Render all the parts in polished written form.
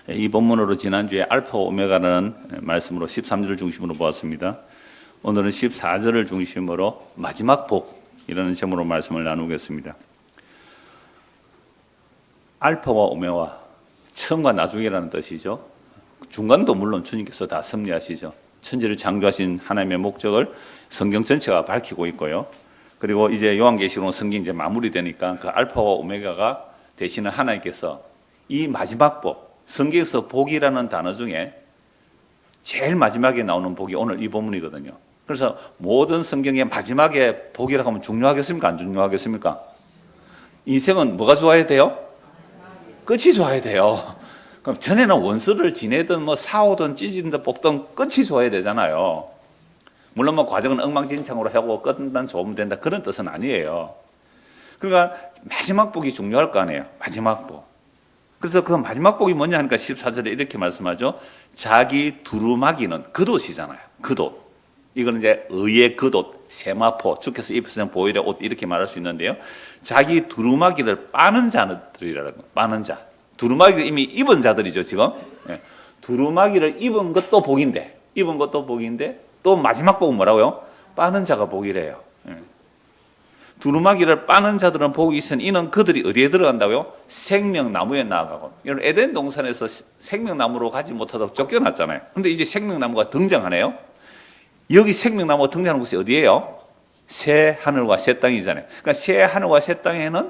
이 본문으로 지난주에 알파 오메가라는 말씀으로 13절을 중심으로 보았습니다. 오늘은 14절을 중심으로 마지막 복이라는 제목으로 말씀을 나누겠습니다. 알파와 오메가, 처음과 나중이라는 뜻이죠. 중간도 물론 주님께서 다 섭리하시죠. 천지를 창조하신 하나님의 목적을 성경 전체가 밝히고 있고요. 그리고 이제 요한계시록 성경이 이제 마무리되니까 그 알파와 오메가가 되시는 하나님께서 이 마지막 복, 성경에서 복이라는 단어 중에 제일 마지막에 나오는 복이 오늘 이 본문이거든요. 그래서 모든 성경의 마지막에 복이라고 하면 중요하겠습니까? 안 중요하겠습니까? 인생은 뭐가 좋아야 돼요? 끝이 좋아야 돼요. 그럼 전에는 원수를 지내든 뭐 싸우든 찢어든 볶든 끝이 좋아야 되잖아요. 물론 뭐 과정은 엉망진창으로 하고 끝난 좋으면 된다 그런 뜻은 아니에요. 그러니까 마지막 복이 중요할 거 아니에요. 마지막 복. 그래서 그 마지막 복이 뭐냐 하니까 14절에 이렇게 말씀하죠. 자기 두루마기는 겉옷이잖아요. 겉옷. 이거는 이제 의의 겉옷, 세마포, 주께서 입으신 보혈의 옷 이렇게 말할 수 있는데요. 자기 두루마기를 빠는 자들이라는 거예요. 빠는 자. 두루마기를 이미 입은 자들이죠, 지금. 예. 두루마기를 입은 것도 복인데, 또 마지막 복은 뭐라고요? 빠는 자가 복이래요. 예. 두루마기를 빠는 자들은 복이 있으니 이는 그들이 어디에 들어간다고요? 생명나무에 나아가고. 여러분 에덴 동산에서 생명나무로 가지 못하다고 쫓겨났잖아요. 근데 이제 생명나무가 등장하네요. 여기 생명나무가 등장하는 곳이 어디예요? 새 하늘과 새 땅이잖아요. 그러니까 새 하늘과 새 땅에는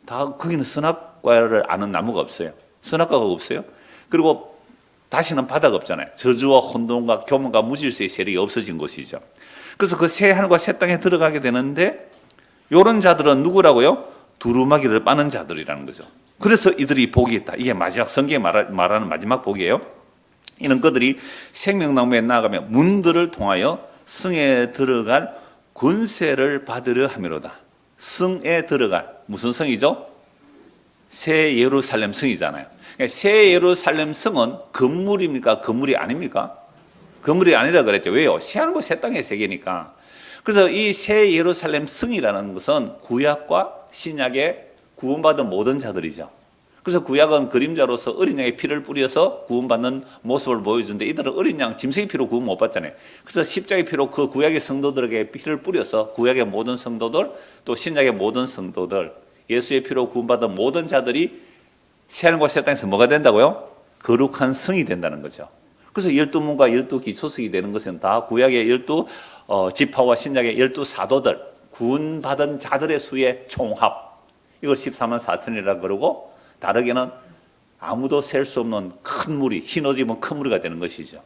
다 거기는 선악과를 아는 나무가 없어요. 선악과가 없어요. 그리고 다시는 바다가 없잖아요. 저주와 혼돈과 교만과 무질서의 세력이 없어진 곳이죠. 그래서 그 새 하늘과 새 땅에 들어가게 되는데 이런 자들은 누구라고요? 두루마기를 빠는 자들이라는 거죠. 그래서 이들이 복이 있다. 이게 마지막 성경에 말하는 마지막 복이에요. 이는 그들이 생명나무에 나아가며 문들을 통하여 성에 들어갈 권세를 받으려 함이로다. 성에 들어갈 무슨 성이죠? 새 예루살렘 성이잖아요. 그러니까 새 예루살렘 성은 건물입니까? 건물이 아닙니까? 건물이 아니라 그랬죠. 왜요? 새하늘과 새 땅의 세계니까. 그래서 이 새 예루살렘 성이라는 것은 구약과 신약에 구원받은 모든 자들이죠. 그래서 구약은 그림자로서 어린 양의 피를 뿌려서 구원받는 모습을 보여주는데 이들은 어린 양 짐승의 피로 구원 못 받잖아요. 그래서 십자가의 피로 그 구약의 성도들에게 피를 뿌려서 구약의 모든 성도들 또 신약의 모든 성도들 예수의 피로 구원받은 모든 자들이 새하늘과 새 땅에서 뭐가 된다고요? 거룩한 성이 된다는 거죠. 그래서 12문과 12기초석이 되는 것은 다 구약의 12지파와 신약의 12사도들 구원받은 자들의 수의 총합, 이걸 14만 4천이라고 그러고 다르게는 아무도 셀 수 없는 큰 무리, 흰 옷 입은 큰 무리가 되는 것이죠.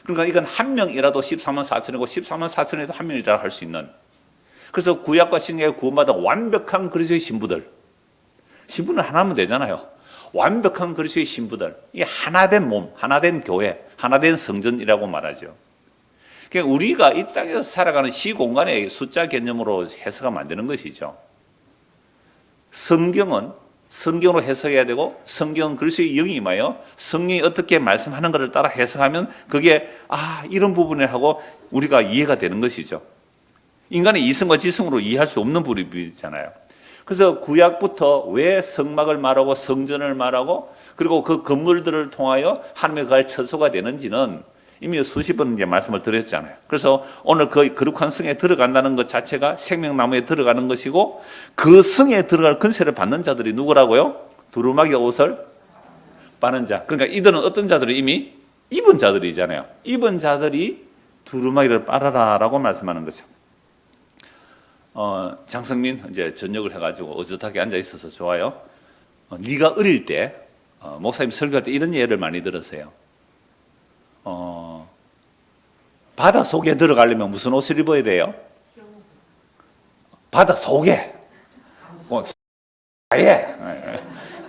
그러니까 이건 한 명이라도 14만 4천이고 14만 4천이라도 한 명이라 할 수 있는. 그래서 구약과 신약에 구원받은 완벽한 그리스도의 신부들, 신부는 하나면 되잖아요. 완벽한 그리스도의 신부들, 이 하나된 몸, 하나된 교회, 하나된 성전이라고 말하죠. 그러니까 우리가 이 땅에서 살아가는 시공간의 숫자 개념으로 해석하면 안 되는 것이죠. 성경은 성경으로 해석해야 되고 성경은 그리스도의 영이 임하여 성령이 어떻게 말씀하는 것을 따라 해석하면 그게 이런 부분에 하고 우리가 이해가 되는 것이죠. 인간의 이성과 지성으로 이해할 수 없는 부분이잖아요. 그래서 구약부터 왜 성막을 말하고 성전을 말하고 그리고 그 건물들을 통하여 하나님의 거할 처소가 되는지는 이미 수십 번 이제 말씀을 드렸잖아요. 그래서 오늘 그 거룩한 성에 들어간다는 것 자체가 생명나무에 들어가는 것이고 그 성에 들어갈 권세를 받는 자들이 누구라고요? 두루마기 옷을 빠는 자. 그러니까 이들은 어떤 자들이 이미 입은 자들이잖아요. 입은 자들이 두루마기를 빨아라라고 말씀하는 거죠. 장성민 이제 전역을 해가지고 어젓하게 앉아 있어서 좋아요. 네가 어릴 때 목사님 설교할 때 이런 예를 많이 들으세요. 바다 속에 들어가려면 무슨 옷을 입어야 돼요? 바다 속에. 아예.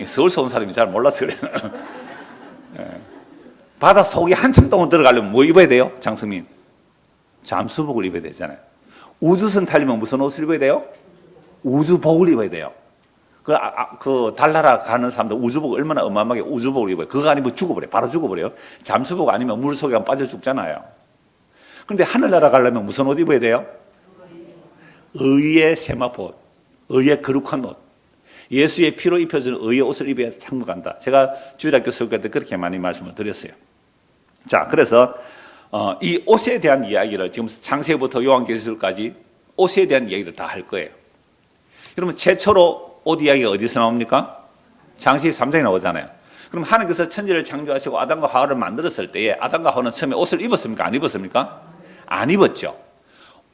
서울서 온 사람이 잘 몰라서 그래요. 바다 속에 한참 동안 들어가려면 뭐 입어야 돼요? 장성민. 잠수복을 입어야 되잖아요. 우주선 타려면 무슨 옷을 입어야 돼요? 우주복을 입어야 돼요. 그 달나라 가는 사람들 우주복 얼마나 어마어마하게 우주복을 입어요. 그거 아니면 죽어버려요. 바로 죽어버려요. 잠수복 아니면 물속에 가면 빠져 죽잖아요. 그런데 하늘나라 가려면 무슨 옷 입어야 돼요? 의의 세마포, 의의 거룩한 옷. 예수의 피로 입혀준 의의 옷을 입어야 천국 간다. 제가 주일학교 설교 때 그렇게 많이 말씀을 드렸어요. 자, 그래서 이 옷에 대한 이야기를 지금 창세부터 요한계시록까지 옷에 대한 이야기를 다 할 거예요. 여러분, 최초로 옷 이야기가 어디서 나옵니까? 창세기 3장에 나오잖아요. 그럼 하나님께서 천지를 창조하시고 아담과 하와를 만들었을 때에 아담과 하와는 처음에 옷을 입었습니까? 안 입었습니까? 안 입었죠.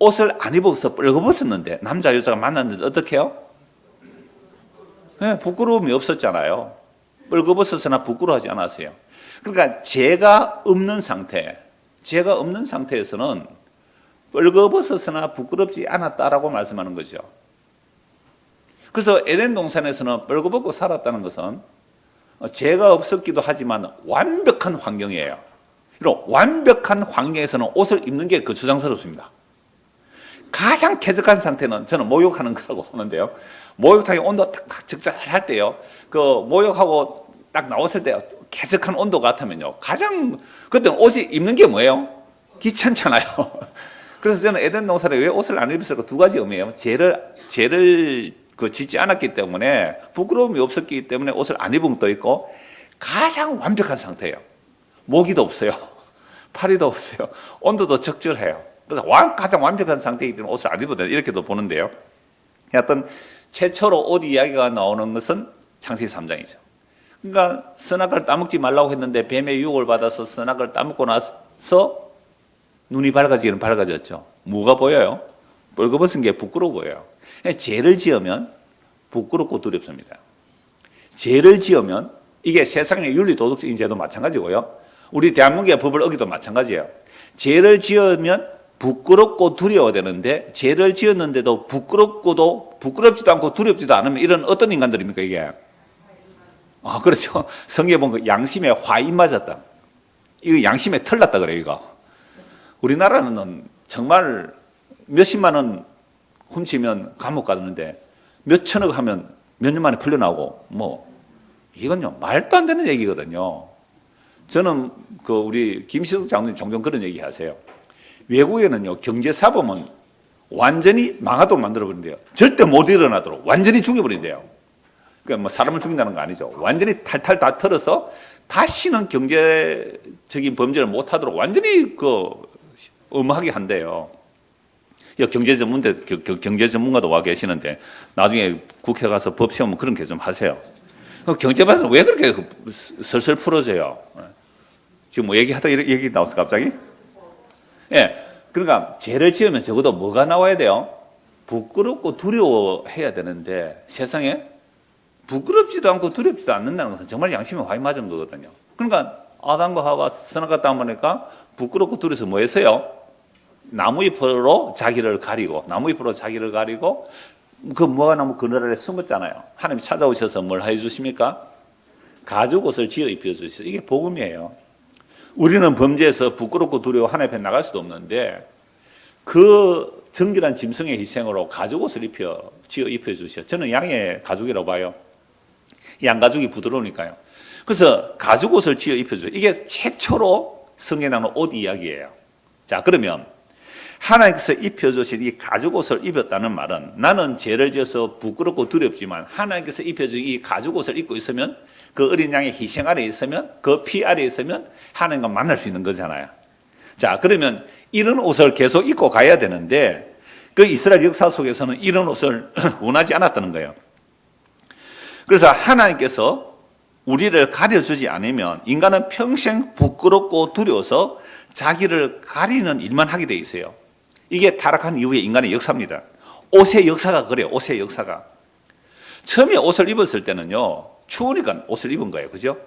옷을 안 입어서 뻘거벗었는데 남자 여자가 만났는데 어떻게 해요? 네, 부끄러움이 없었잖아요. 뻘거벗었으나 부끄러워하지 않았어요. 그러니까 죄가 없는 상태에서는 뻘거벗었으나 부끄럽지 않았다라고 말씀하는 거죠. 그래서 에덴 동산에서는 뻘거벗고 살았다는 것은 죄가 없었기도 하지만 완벽한 환경이에요. 이런 완벽한 환경에서는 옷을 입는 게 거추장스럽습니다. 가장 쾌적한 상태는 저는 목욕하는 거라고 보는데요. 목욕탕에 온도 딱 적절할 때요. 그 목욕하고 딱 나왔을 때 쾌적한 온도 같으면요. 가장 그때는 옷이 입는 게 뭐예요? 귀찮잖아요. 그래서 저는 에덴 동산에 왜 옷을 안 입었을까? 두 가지 의미예요. 죄를 짓지 않았기 때문에 부끄러움이 없었기 때문에 옷을 안 입은 것도 있고 가장 완벽한 상태예요. 모기도 없어요. 파리도 없어요. 온도도 적절해요. 그래서 가장 완벽한 상태이기 때문에 옷을 안 입어도 된다. 이렇게도 보는데요. 하여튼 최초로 옷 이야기가 나오는 것은 창세기 3장이죠. 그러니까 선악을 따먹지 말라고 했는데 뱀의 유혹을 받아서 선악을 따먹고 나서 눈이 밝아졌죠. 뭐가 보여요? 뻘거벗은 게 부끄러워 보여요. 죄를 지으면 부끄럽고 두렵습니다. 죄를 지으면 이게 세상의 윤리 도덕적인 죄도 마찬가지고요. 우리 대한민국의 법을 어기도 마찬가지예요. 죄를 지으면 부끄럽고 두려워야 되는데 죄를 지었는데도 부끄럽지도 않고 두렵지도 않으면 이런 어떤 인간들입니까 이게? 그렇죠. 성경에 보면 양심에 화인 맞았다. 이거 양심에 털났다 그래요 이거. 우리나라는 정말 몇십만 원 훔치면 감옥 가는데 몇천억 하면 몇 년 만에 풀려나오고 이건요 말도 안 되는 얘기거든요. 저는 우리 김시숙 장로님 종종 그런 얘기 하세요. 외국에는요 경제사범은 완전히 망하도록 만들어버린대요. 절대 못 일어나도록 완전히 죽여버린대요. 그러니까 사람을 죽인다는 거 아니죠. 완전히 탈탈 다 털어서 다시는 경제적인 범죄를 못하도록 완전히 엄하게 한대요. 경제 전문가도 와 계시는데 나중에 국회 가서 법 세우면 그런 게 좀 하세요. 경제반은 왜 그렇게 설설 풀어져요? 지금 얘기하다 얘기 나왔어 갑자기? 예. 그러니까 죄를 지으면 적어도 뭐가 나와야 돼요? 부끄럽고 두려워해야 되는데 세상에 부끄럽지도 않고 두렵지도 않는다는 것은 정말 양심에 화이 맞은 거거든요. 그러니까 아담과 하와가 선악과 따먹으니까 부끄럽고 두려워서 뭐 했어요? 나무잎으로 자기를 가리고 그 무화과나무 그늘 아래 숨었잖아요. 하나님이 찾아오셔서 뭘 해주십니까? 가죽옷을 지어 입혀주셔서 이게 복음이에요. 우리는 범죄에서 부끄럽고 두려워 하나님 앞에 나갈 수도 없는데 그 정결한 짐승의 희생으로 가죽옷을 지어 입혀주셔. 저는 양의 가죽이라고 봐요. 양가죽이 부드러우니까요. 그래서 가죽옷을 지어 입혀줘요. 이게 최초로 성경에 나오는 옷 이야기예요. 자, 그러면 하나님께서 입혀주신 이 가죽옷을 입었다는 말은 나는 죄를 지어서 부끄럽고 두렵지만 하나님께서 입혀준 이 가죽옷을 입고 있으면 그 어린 양의 희생 아래에 있으면 그 피 아래에 있으면 하나님과 만날 수 있는 거잖아요. 자, 그러면 이런 옷을 계속 입고 가야 되는데 그 이스라엘 역사 속에서는 이런 옷을 원하지 않았다는 거예요. 그래서 하나님께서 우리를 가려주지 않으면 인간은 평생 부끄럽고 두려워서 자기를 가리는 일만 하게 돼 있어요. 이게 타락한 이후의 인간의 역사입니다. 옷의 역사가 그래요. 옷의 역사가. 처음에 옷을 입었을 때는요. 추우니까 옷을 입은 거예요. 그죠?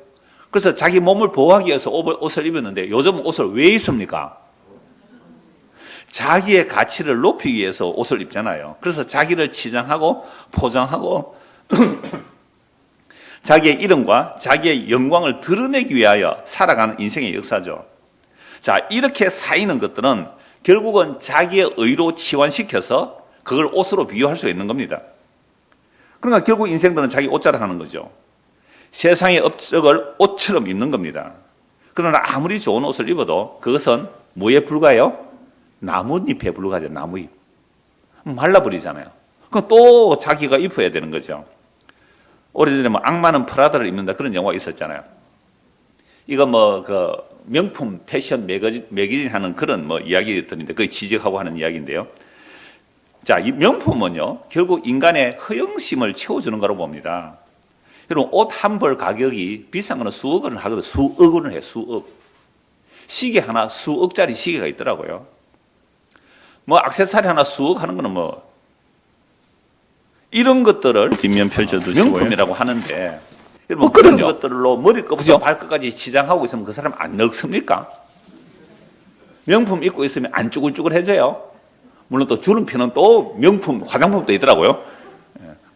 그래서 자기 몸을 보호하기 위해서 옷을 입었는데 요즘 옷을 왜 입습니까? 자기의 가치를 높이기 위해서 옷을 입잖아요. 그래서 자기를 치장하고 포장하고 자기의 이름과 자기의 영광을 드러내기 위하여 살아가는 인생의 역사죠. 자, 이렇게 쌓이는 것들은 결국은 자기의 의로 치환시켜서 그걸 옷으로 비유할 수 있는 겁니다. 그러니까 결국 인생들은 자기 옷 자랑하는 거죠. 세상의 업적을 옷처럼 입는 겁니다. 그러나 아무리 좋은 옷을 입어도 그것은 뭐에 불과해요? 나뭇잎에 불과하죠. 나무잎. 말라버리잖아요. 그럼 또 자기가 입어야 되는 거죠. 오래전에 뭐 악마는 프라다를 입는다 그런 영화가 있었잖아요. 이거 뭐 그 명품 패션 매거진 하는 그런 뭐 이야기들인데 거의 지적하고 하는 이야기인데요. 자, 이 명품은요 결국 인간의 허영심을 채워주는 거라고 봅니다. 여러분 옷 한 벌 가격이 비싼 거는 수억 원을 하거든요. 수억 원을 해요. 수억. 시계 하나 수억짜리 시계가 있더라고요. 뭐 액세서리 하나 수억 하는 거는 뭐 이런 것들을 뒷면 펼쳐두시고요. 명품이라고 하는데 뭐 그런 것들로 머리끝부터 발끝까지 치장하고 있으면 그 사람 안 늙습니까? 명품 입고 있으면 안 쭈글쭈글해져요. 물론 또 주름피는 또 명품 화장품도 있더라고요.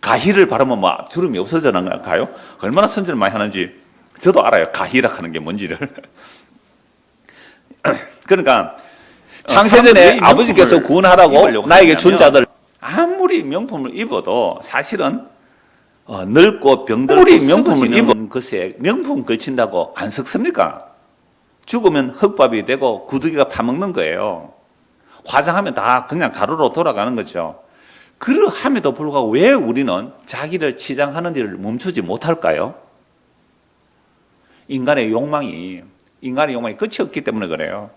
가희를 바르면 뭐 주름이 없어져나가요? 얼마나 손질을 많이 하는지 저도 알아요. 가희라 하는 게 뭔지를. 그러니까 창세전에 아버지께서 구원하라고 나에게 준 자들 아무리 명품을 입어도 사실은 늙고 병들고 명품을 입은 것에 명품 걸친다고 안 썩습니까? 죽으면 흙밥이 되고 구더기가 파먹는 거예요. 화장하면 다 그냥 가루로 돌아가는 거죠. 그러함에도 불구하고 왜 우리는 자기를 치장하는 일을 멈추지 못할까요? 인간의 욕망이 끝이 없기 때문에 그래요.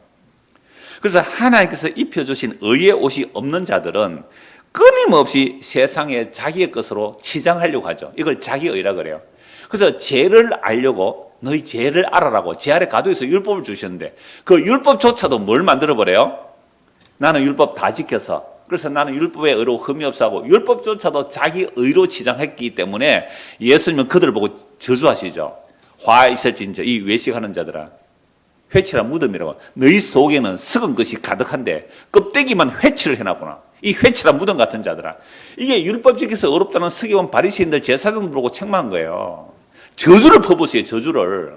그래서 하나님께서 입혀주신 의의 옷이 없는 자들은 끊임없이 세상에 자기의 것으로 치장하려고 하죠. 이걸 자기의라 그래요. 그래서 죄를 알려고 너희 죄를 알아라고 죄 아래 가두에서 율법을 주셨는데 그 율법조차도 뭘 만들어버려요? 나는 율법 다 지켜서 그래서 나는 율법의 의로 흠이 없어 하고 율법조차도 자기 의로 치장했기 때문에 예수님은 그들을 보고 저주하시죠. 화 있을진저 이 외식하는 자들아 회칠한 무덤이라고 너희 속에는 썩은 것이 가득한데 껍데기만 회칠을 해놨구나. 이 회칠한 무덤 같은 자들아. 이게 율법 지켜서 어렵다는 서기관 바리새인들 제사장들 보고 책망한 거예요. 저주를 퍼부으세요. 저주를.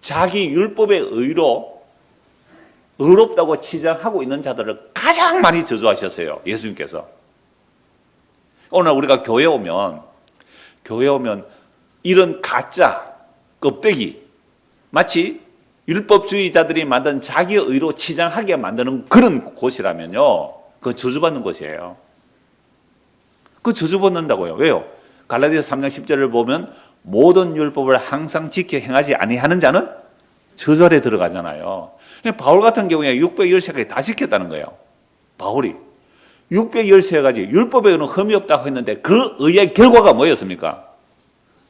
자기 율법의 의로 의롭다고 치장하고 있는 자들을 가장 많이 저주하셨어요. 예수님께서. 오늘 우리가 교회에 오면 이런 가짜 껍데기 마치 율법주의자들이 만든 자기의 의로 치장하게 만드는 그런 곳이라면요. 그 저주받는 곳이에요. 그 저주받는다고요. 왜요? 갈라디아서 3장 10절을 보면 모든 율법을 항상 지켜 행하지 아니하는 자는 저주 아래 들어가잖아요. 바울 같은 경우에 613가지 다 지켰다는 거예요. 바울이 613가지 율법에는 흠이 없다고 했는데 그 의의 결과가 뭐였습니까?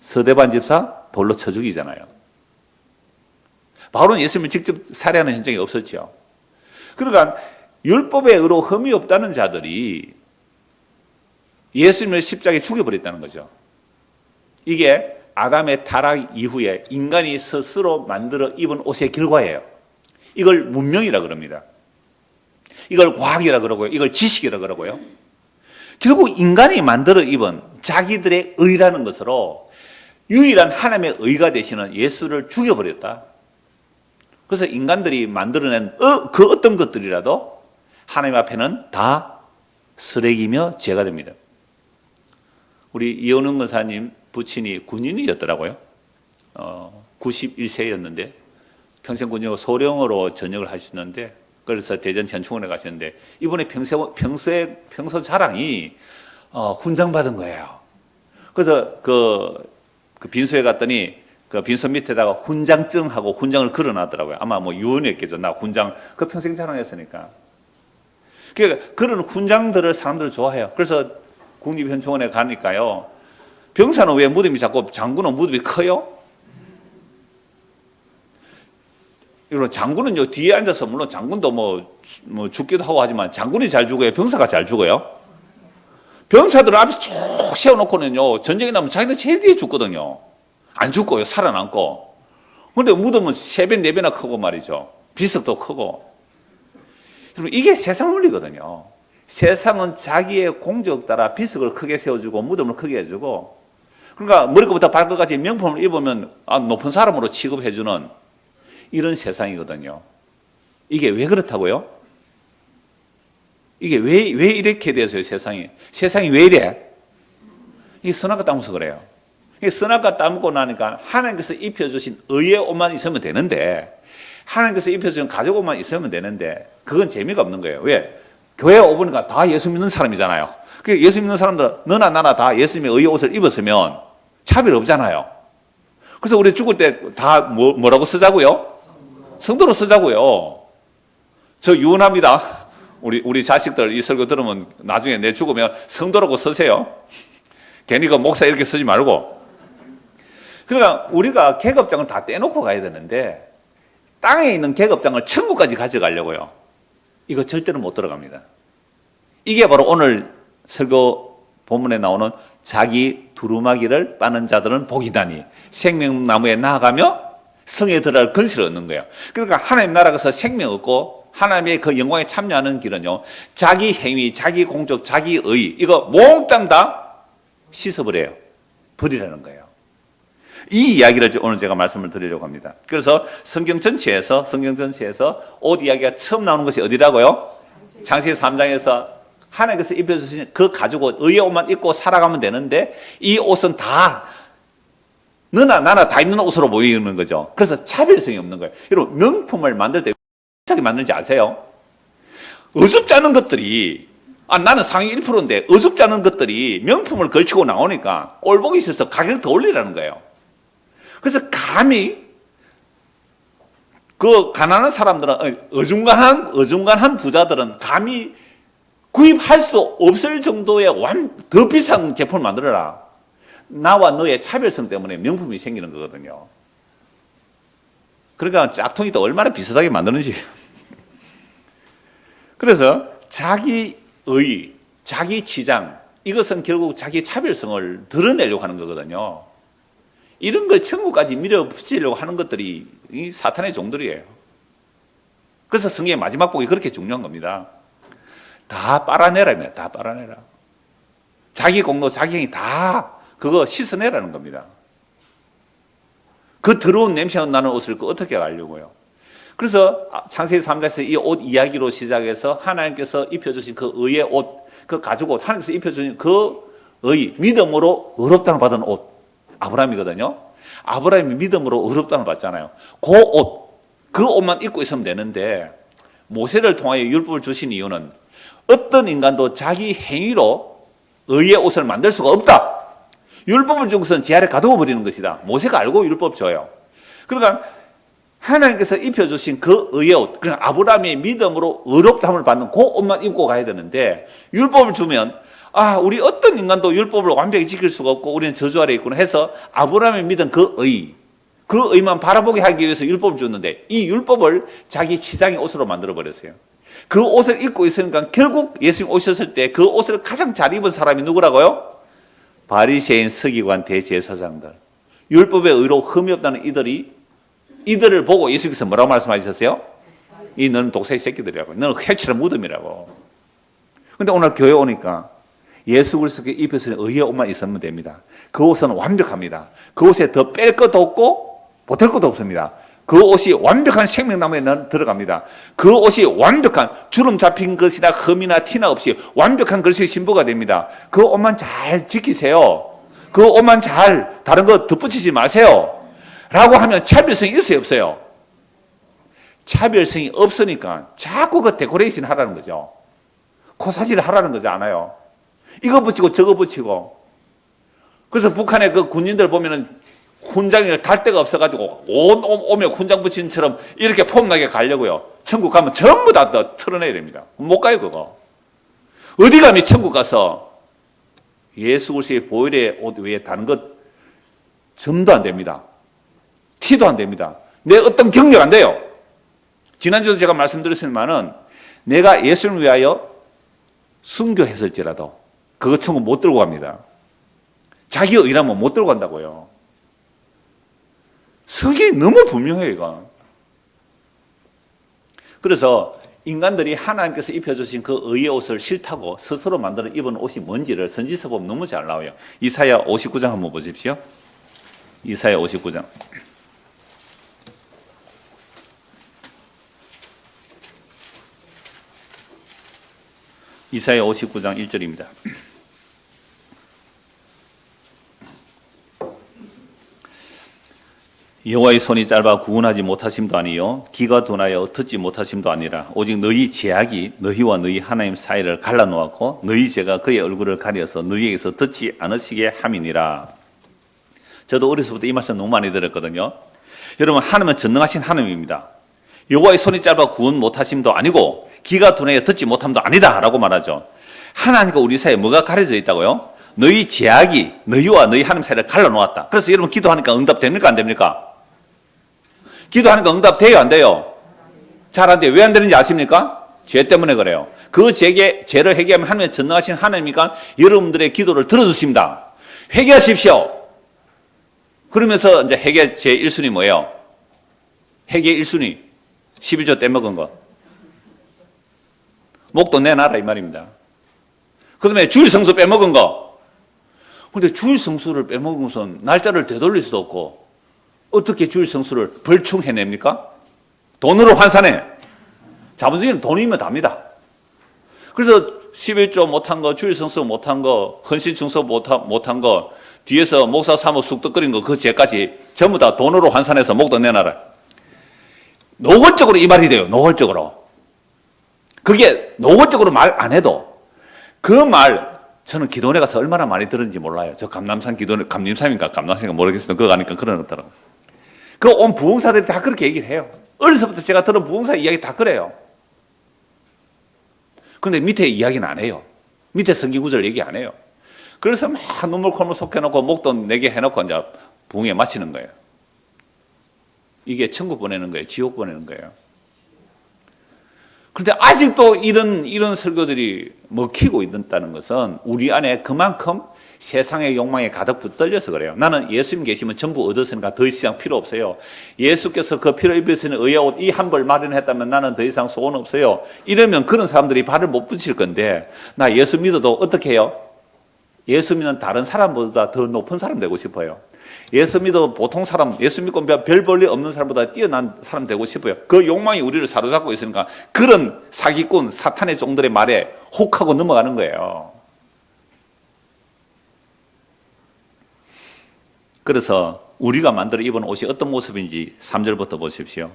서대반 집사 돌로 쳐 죽이잖아요. 바울은 예수님을 직접 살해하는 현장이 없었죠. 그러니까 율법의 의로 흠이 없다는 자들이 예수님을 십자가에 죽여버렸다는 거죠. 이게 아담의 타락 이후에 인간이 스스로 만들어 입은 옷의 결과예요. 이걸 문명이라 그럽니다. 이걸 과학이라 그러고요. 이걸 지식이라 그러고요. 결국 인간이 만들어 입은 자기들의 의라는 것으로 유일한 하나님의 의가 되시는 예수를 죽여버렸다. 그래서 인간들이 만들어낸 그 어떤 것들이라도 하나님 앞에는 다 쓰레기며 죄가 됩니다. 우리 이현웅 권사님 부친이 군인이었더라고요. 91세였는데 평생 군인으로 소령으로 전역을 하셨는데 그래서 대전 현충원에 가셨는데 이번에 평소 자랑이 훈장 받은 거예요. 그래서 그 빈소에 갔더니 그 빈소 밑에다가 훈장증하고 훈장을 걸어놨더라고요. 아마 뭐 유언이었겠죠. 나 훈장 그 평생 자랑했으니까. 그러니까 그런 훈장들을 사람들 좋아해요. 그래서 국립현충원에 가니까요. 병사는 왜 무덤이 작고 장군은 무덤이 커요? 이런 장군은요 뒤에 앉아서 물론 장군도 뭐 죽기도 하고 하지만 장군이 잘 죽어요? 병사가 잘 죽어요? 병사들은 앞에 쭉 세워놓고는요 전쟁이 나면 자기는 제일 뒤에 죽거든요. 안 죽고요 살아남고. 그런데 무덤은 3배 4배나 크고 말이죠. 비석도 크고. 여러분 이게 세상 원리거든요. 세상은 자기의 공적 따라 비석을 크게 세워주고 무덤을 크게 해주고 그러니까 머리끝부터 발끝까지 명품을 입으면 높은 사람으로 취급해주는 이런 세상이거든요. 이게 왜 그렇다고요? 이게 왜 이렇게 돼서요 세상이? 세상이 왜 이래? 이게 선악과 따먹어서 그래요. 이게 선악과 따먹고 나니까 하나님께서 입혀주신 의의 옷만 있으면 되는데 하나님께서 입혀주신 가족 옷만 있으면 되는데 그건 재미가 없는 거예요. 왜? 교회에 오보니까 다 예수 믿는 사람이잖아요. 예수 믿는 사람들은 너나 나나 다 예수님의 의의 옷을 입었으면 차별 없잖아요. 그래서 우리 죽을 때 다 뭐라고 쓰자고요? 성도로 쓰자고요. 저 유언합니다. 우리 자식들 이 설교 들으면 나중에 내 죽으면 성도라고 쓰세요. 괜히 그 목사 이렇게 쓰지 말고. 그러니까 우리가 계급장을 다 떼놓고 가야 되는데 땅에 있는 계급장을 천국까지 가져가려고요. 이거 절대로 못 들어갑니다. 이게 바로 오늘 설교 본문에 나오는 자기 두루마기를 빠는 자들은 복이다니 생명나무에 나아가며 성에 들어갈 근시를 얻는 거예요. 그러니까 하나님 나라에서 생명 얻고 하나님의 그 영광에 참여하는 길은요, 자기 행위, 자기 공적, 자기 의 이거 몽땅 다 씻어버려요. 버리라는 거예요. 이 이야기를 오늘 제가 말씀을 드리려고 합니다. 그래서 성경 전체에서 옷 이야기가 처음 나오는 것이 어디라고요? 창세기 3장에서 하나님께서 입혀주신 그 가죽옷, 의의 옷만 입고 살아가면 되는데 이 옷은 다 너나 나나 다 입는 옷으로 보이는 거죠. 그래서 차별성이 없는 거예요. 여러분, 명품을 만들 때 비싸게 만들지 아세요? 어줍지 않은 것들이 나는 상위 1%인데 어줍지 않은 것들이 명품을 걸치고 나오니까 꼴보기 싫어서 가격을 더 올리라는 거예요. 그래서 감히 그 가난한 사람들은 어중간한 부자들은 감히 구입할 수도 없을 정도의 더 비싼 제품을 만들어라. 나와 너의 차별성 때문에 명품이 생기는 거거든요. 그러니까 짝퉁이 또 얼마나 비슷하게 만드는지. 그래서 자기의, 자기 치장, 이것은 결국 자기 차별성을 드러내려고 하는 거거든요. 이런 걸 천국까지 밀어붙이려고 하는 것들이 이 사탄의 종들이에요. 그래서 성경의 마지막 복이 그렇게 중요한 겁니다. 다 빨아내라. 다 빨아내라. 자기 공로, 자기 행위 다 그거 씻어내라는 겁니다. 그 더러운 냄새가 나는 옷을 어떻게 알려고요? 그래서 창세기 3장에서 이 옷 이야기로 시작해서 하나님께서 입혀주신 그 의의 옷, 그 가죽옷, 하나님께서 입혀주신 그 의, 믿음으로 의롭다는 받은 옷, 아브라함이거든요. 아브라함이 믿음으로 의롭다는 받잖아요. 그 옷만 입고 있으면 되는데 모세를 통하여 율법을 주신 이유는 어떤 인간도 자기 행위로 의의 옷을 만들 수가 없다. 율법을 준 것은 제 아래 가두어 버리는 것이다. 모세가 알고 율법 줘요. 그러니까 하나님께서 입혀주신 그 의의 옷, 그냥 아브라함의 믿음으로 의롭다함을 받는 그 옷만 입고 가야 되는데 율법을 주면 우리 어떤 인간도 율법을 완벽히 지킬 수가 없고 우리는 저주 아래 있구나 해서 아브라함의 믿은 그 의만 바라보게 하기 위해서 율법을 줬는데 이 율법을 자기 치장의 옷으로 만들어 버렸어요. 그 옷을 입고 있으니까 결국 예수님 오셨을 때 그 옷을 가장 잘 입은 사람이 누구라고요? 바리새인, 서기관, 대제사장들. 율법의 의로 흠이 없다는 이들을 보고 예수께서 뭐라고 말씀하셨어요? 너는 독사의 새끼들이라고. 너는 해치는 무덤이라고. 근데 오늘 교회 오니까 예수 그리스도께 입혀서 의의 옷만 있으면 됩니다. 그 옷은 완벽합니다. 그 옷에 더 뺄 것도 없고 보탤 것도 없습니다. 그 옷이 완벽한 생명나무에 들어갑니다. 그 옷이 완벽한 주름 잡힌 것이나 흠이나 티나 없이 완벽한 글씨의 신부가 됩니다. 그 옷만 잘 지키세요. 그 옷만 잘 다른 거 덧붙이지 마세요. 라고 하면 차별성이 있어요, 없어요? 차별성이 없으니까 자꾸 그 데코레이션 하라는 거죠. 코사지를 하라는 거지 않아요. 이거 붙이고 저거 붙이고. 그래서 북한의 그 군인들 보면은 훈장을 달 데가 없어가지고 온 오며 훈장 붙인 처럼 이렇게 폼나게 가려고요. 천국 가면 전부 다 털어내야 됩니다. 못 가요, 그거. 어디 가면 천국 가서 예수 그리스도의 보혈의 옷 외에 다른 것 점도 안 됩니다. 티도 안 됩니다. 내 어떤 경력 안 돼요. 지난주도 제가 말씀드렸지만은 내가 예수를 위하여 순교했을지라도 그거 천국 못 들고 갑니다. 자기 의라면 못 들고 간다고요. 성경이 너무 분명해요, 이건. 그래서 인간들이 하나님께서 입혀주신 그 의의 옷을 싫다고 스스로 만들어 입은 옷이 뭔지를 선지서 보면 너무 잘 나와요. 이사야 59장 한번 보십시오. 이사야 59장. 이사야 59장 1절입니다. 여호와의 손이 짧아 구원하지 못하심도 아니요 귀가 둔하여 듣지 못하심도 아니라 오직 너희 죄악이 너희와 너희 하나님 사이를 갈라놓았고 너희 죄가 그의 얼굴을 가려서 너희에게서 듣지 않으시게 함이니라. 저도 어려서부터 이 말씀 너무 많이 들었거든요. 여러분, 하나님은 전능하신 하나님입니다. 여호와의 손이 짧아 구원 못하심도 아니고 귀가 둔해 듣지 못함도 아니다 라고 말하죠. 하나님과 우리 사이에 뭐가 가려져 있다고요? 너희 제약이 너희와 너희 하나님 사이를 갈라놓았다. 그래서 여러분 기도하니까 응답됩니까 안 됩니까? 기도하니까 응답돼요 안 돼요? 잘 안 돼요. 왜 안 되는지 아십니까? 죄 때문에 그래요. 그 죄를 회개하면 하나님의 전능하신 하나님이니까 여러분들의 기도를 들어주십니다. 회개하십시오. 그러면서 이제 회개 제 1순위 뭐예요? 회개 1순위 11조 떼먹은 거 목돈 내놔라 이 말입니다. 그 다음에 주일 성수 빼먹은 거. 근데 주일 성수를 빼먹은 것은 날짜를 되돌릴 수도 없고 어떻게 주일 성수를 벌충해냅니까? 돈으로 환산해. 자본주의는 돈이면 답니다. 그래서 11조 못한 거, 주일 성수 못한 거, 헌신 충성 못한 거, 뒤에서 목사 사모 쑥덕거린 거, 그 죄까지 전부 다 돈으로 환산해서 목돈 내놔라. 노골적으로 이 말이 돼요. 노골적으로. 그게 노골적으로 말 안 해도 그 말 저는 기도원에 가서 얼마나 많이 들었는지 몰라요. 저 감남산 기도원, 감림산인가 감남산인가 모르겠어요. 그거 가니까 그러더라고요. 그 온 부흥사들이 다 그렇게 얘기를 해요. 어려서부터 제가 들은 부흥사 이야기 다 그래요. 근데 밑에 이야기는 안 해요. 밑에 성경 구절 얘기 안 해요. 그래서 막 눈물 콧물 쏟겨놓고 목돈 내게 해놓고 이제 부흥에 마치는 거예요. 이게 천국 보내는 거예요. 지옥 보내는 거예요. 그런데 아직도 이런 설교들이 먹히고 있다는 것은 우리 안에 그만큼 세상의 욕망에 가득 붙들려서 그래요. 나는 예수님 계시면 전부 얻었으니까 더 이상 필요 없어요. 예수께서 그 피로 입으시는 의의 옷 이 한 벌 마련했다면 나는 더 이상 소원 없어요. 이러면 그런 사람들이 발을 못 붙일 건데 나 예수 믿어도 어떻게 해요? 예수 믿는 다른 사람보다 더 높은 사람 되고 싶어요. 예수 믿어도 보통 사람, 예수 믿고 별 볼일 없는 사람보다 뛰어난 사람 되고 싶어요. 그 욕망이 우리를 사로잡고 있으니까 그런 사기꾼, 사탄의 종들의 말에 혹하고 넘어가는 거예요. 그래서 우리가 만들어 입은 옷이 어떤 모습인지 3절부터 보십시오.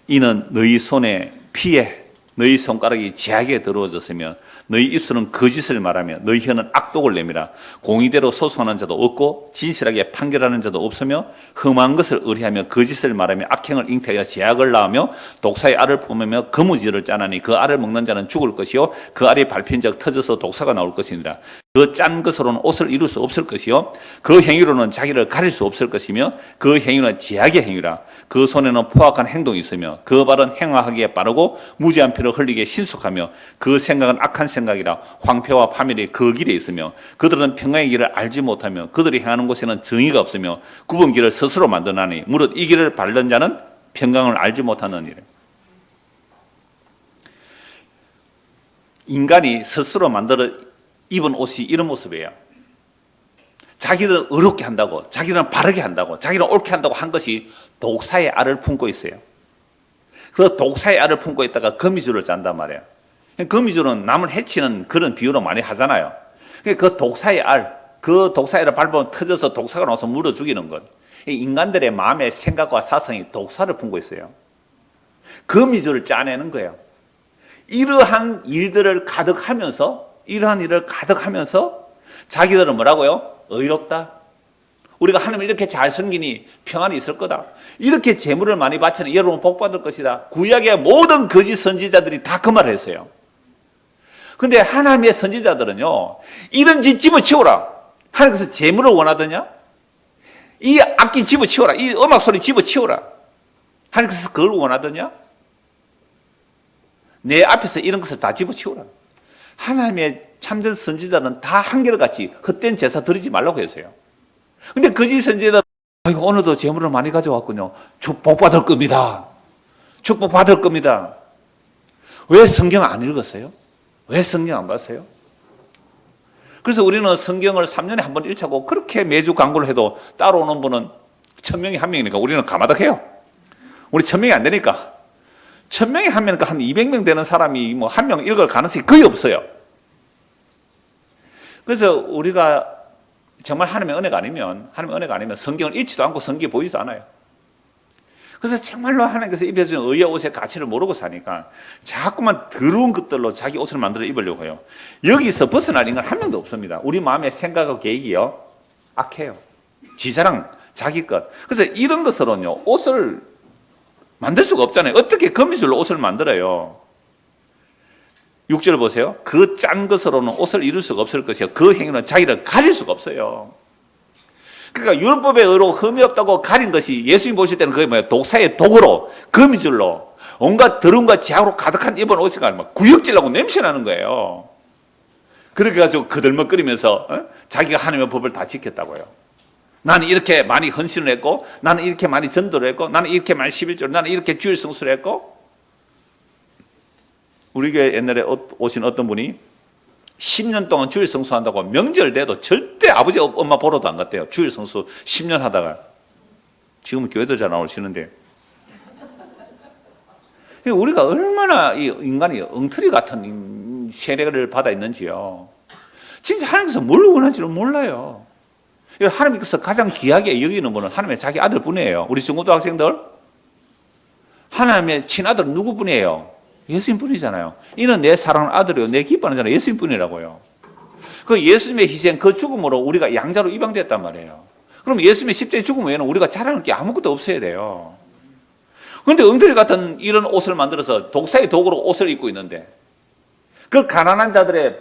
이는 너희 손에 피에 너희 손가락이 죄악에 더러워졌으며 너희 입술은 거짓을 말하며 너희 혀는 악독을 내밀어 공의대로 소송하는 자도 없고 진실하게 판결하는 자도 없으며 흠한 것을 의뢰하며 거짓을 말하며 악행을 잉태하여 죄악을 낳으며 독사의 알을 뿜으며 거무지를 짜나니 그 알을 먹는 자는 죽을 것이요 그 알이 밟힌 적 터져서 독사가 나올 것이니라. 그 짠 것으로는 옷을 이룰 수 없을 것이요 그 행위로는 자기를 가릴 수 없을 것이며 그 행위는 죄악의 행위라. 그 손에는 포악한 행동이 있으며 그 발은 행하기에 빠르고 무지한 피를 흘리게 신속하며 그 생각은 악한 생각이라. 황폐와 파멸이 그 길에 있으며 그들은 평강의 길을 알지 못하며 그들이 행하는 곳에는 정의가 없으며 굽은 길을 스스로 만드나니 무릇 이 길을 밟는 자는 평강을 알지 못하느니라. 인간이 스스로 만들어 입은 옷이 이런 모습이에요. 자기들은 의롭게 한다고, 자기들은 바르게 한다고, 자기는 옳게 한다고 한 것이 독사의 알을 품고 있어요. 그 독사의 알을 품고 있다가 거미줄을 짠단 말이에요. 거미줄은 남을 해치는 그런 비유로 많이 하잖아요. 그 독사의 알, 그 독사의 알을 밟으면 터져서 독사가 나와서 물어 죽이는 것. 인간들의 마음의 생각과 사상이 독사를 품고 있어요. 거미줄을 짜내는 거예요. 이러한 일들을 가득하면서 자기들은 뭐라고요? 의롭다. 우리가 하나님을 이렇게 잘 섬기니 평안이 있을 거다. 이렇게 재물을 많이 바치니 여러분 복 받을 것이다. 구약의 모든 거짓 선지자들이 다 그 말을 했어요. 그런데 하나님의 선지자들은요, 이런 짓 집어치워라. 하나님께서 재물을 원하더냐? 이 악기 집어치워라. 이 음악 소리 집어치워라. 하나님께서 그걸 원하더냐? 내 앞에서 이런 것을 다 집어치워라. 하나님의 참전 선지자는 다 한결같이 헛된 제사 드리지 말라고 했어요. 근데 거짓 선지자들은 오늘도 재물을 많이 가져왔군요. 축복 받을 겁니다. 축복 받을 겁니다. 왜 성경 안 읽었어요? 왜 성경 안 봤어요? 그래서 우리는 성경을 3년에 한 번 읽자고 그렇게 매주 광고를 해도 따라오는 분은 1000명이 1명이니까 우리는 가마득해요. 우리 1000명이 안 되니까. 1000명이 한 명이니까 한 200명 되는 사람이 뭐 한 명 읽을 가능성이 거의 없어요. 그래서 우리가 정말 하나님의 은혜가 아니면 성경을 읽지도 않고 성경이 보이지도 않아요. 그래서 정말로 하나님께서 입혀주신 의의 옷의 가치를 모르고 사니까 자꾸만 더러운 것들로 자기 옷을 만들어 입으려고 해요. 여기서 벗어날 인간 한 명도 없습니다. 우리 마음의 생각과 계획이요, 악해요. 지 자랑, 자기 것. 그래서 이런 것으로는요, 옷을 만들 수가 없잖아요. 어떻게 거미줄로 옷을 만들어요? 6절 보세요. 그 짠 것으로는 옷을 이룰 수가 없을 것이요. 그 행위는 자기를 가릴 수가 없어요. 그러니까 율법의 의로 흠이 없다고 가린 것이 예수님 보실 때는 그게 뭐예요? 독사의 독으로, 거미줄로, 온갖 더러움과 지하로 가득한 입은 옷이 막 구역질나고 냄새나는 거예요. 그렇게 가지고 그들먹거리면서 자기가 하나님의 법을 다 지켰다고요. 나는 이렇게 많이 헌신을 했고, 나는 이렇게 많이 전도를 했고, 나는 이렇게 많이 11조를, 나는 이렇게 주일 성수를 했고. 우리 교회 옛날에 오신 어떤 분이 10년 동안 주일 성수한다고 명절 돼도 절대 아버지 엄마 보러도 안 갔대요. 주일 성수 10년 하다가. 지금은 교회도 잘 나오시는데. 우리가 얼마나 이 인간이 엉터리 같은 세례를 받아 있는지요. 진짜 하나님께서 뭘 원하는지는 몰라요. 하나님께서 가장 귀하게 여기는 분은 하나님의 자기 아들뿐이에요. 우리 중고등학생들, 하나님의 친아들은 누구뿐이에요? 예수님뿐이잖아요. 이는 내 사랑하는 아들이요, 내 기뻐하는 자는 예수님뿐이라고요. 그 예수님의 희생, 그 죽음으로 우리가 양자로 입양됐단 말이에요. 그럼 예수님의 십자가의 죽음 외에는 우리가 자랑할 게 아무것도 없어야 돼요. 그런데 엉터리 같은 이런 옷을 만들어서 독사의 독으로 옷을 입고 있는데, 그 가난한 자들의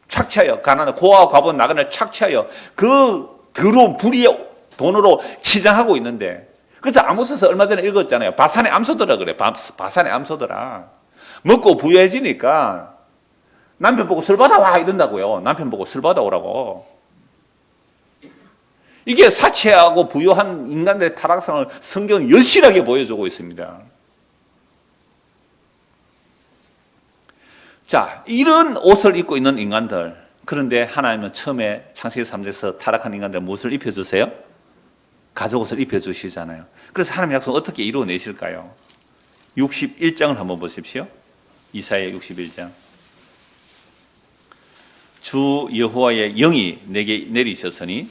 착취하여, 가난한 고아와 과부는 나그네를 착취하여 그 더러운 불의의 돈으로 치장하고 있는데, 그래서 아모스서 얼마 전에 읽었잖아요. 바산의 암소더라 그래. 바산의 암소더라. 먹고 부유해지니까 남편 보고 술 받아와 이런다고요. 남편 보고 술 받아오라고. 이게 사치하고 부유한 인간들의 타락성을 성경은 여실하게 보여주고 있습니다. 자, 이런 옷을 입고 있는 인간들, 그런데 하나님은 처음에 창세기 3장에서 타락한 인간들 무엇을 입혀주세요? 가죽옷을 입혀주시잖아요. 그래서 하나님의 약속은 어떻게 이루어내실까요? 61장을 한번 보십시오. 이사야 61장. 주 여호와의 영이 내게 내리셨으니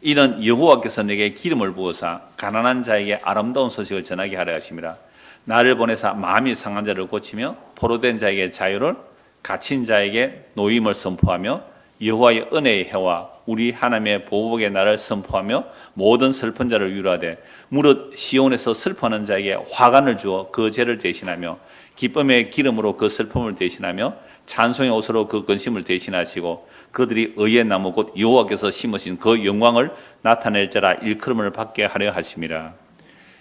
이는 여호와께서 내게 기름을 부어사 가난한 자에게 아름다운 소식을 전하게 하려 하심이라. 나를 보내사 마음이 상한 자를 고치며 포로된 자에게 자유를, 갇힌 자에게 노임을 선포하며 여호와의 은혜의 해와 우리 하나님의 보복의 날을 선포하며 모든 슬픈 자를 위로하되 무릇 시온에서 슬퍼하는 자에게 화관을 주어 그 죄를 대신하며 기쁨의 기름으로 그 슬픔을 대신하며 찬송의 옷으로 그 근심을 대신하시고 그들이 의의 나무 곧 여호와께서 심으신 그 영광을 나타낼 자라 일컬음을 받게 하려 하심이라.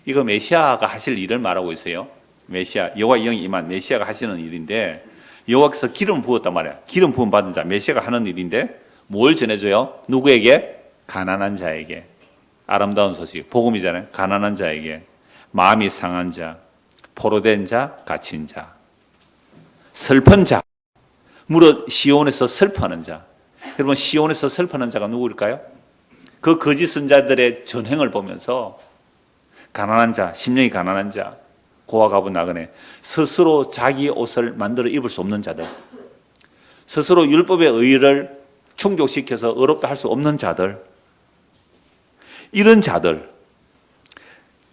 이거 메시아가 하실 일을 말하고 있어요. 메시아, 여호와의 영이 임한 메시아가 하시는 일인데, 여호와께서 기름 부었단 말이야. 기름 부음 받은 자, 메시아가 하는 일인데 뭘 전해줘요? 누구에게? 가난한 자에게. 아름다운 소식, 복음이잖아요. 가난한 자에게, 마음이 상한 자, 포로된 자, 갇힌 자, 슬픈 자, 무릇 시온에서 슬퍼하는 자. 여러분, 시온에서 슬퍼하는 자가 누구일까요? 그 거짓 선자들의 전행을 보면서 가난한 자, 심령이 가난한 자, 고아 가부 나그네, 스스로 자기 옷을 만들어 입을 수 없는 자들, 스스로 율법의 의의를 충족시켜서 의롭다 할 수 없는 자들, 이런 자들,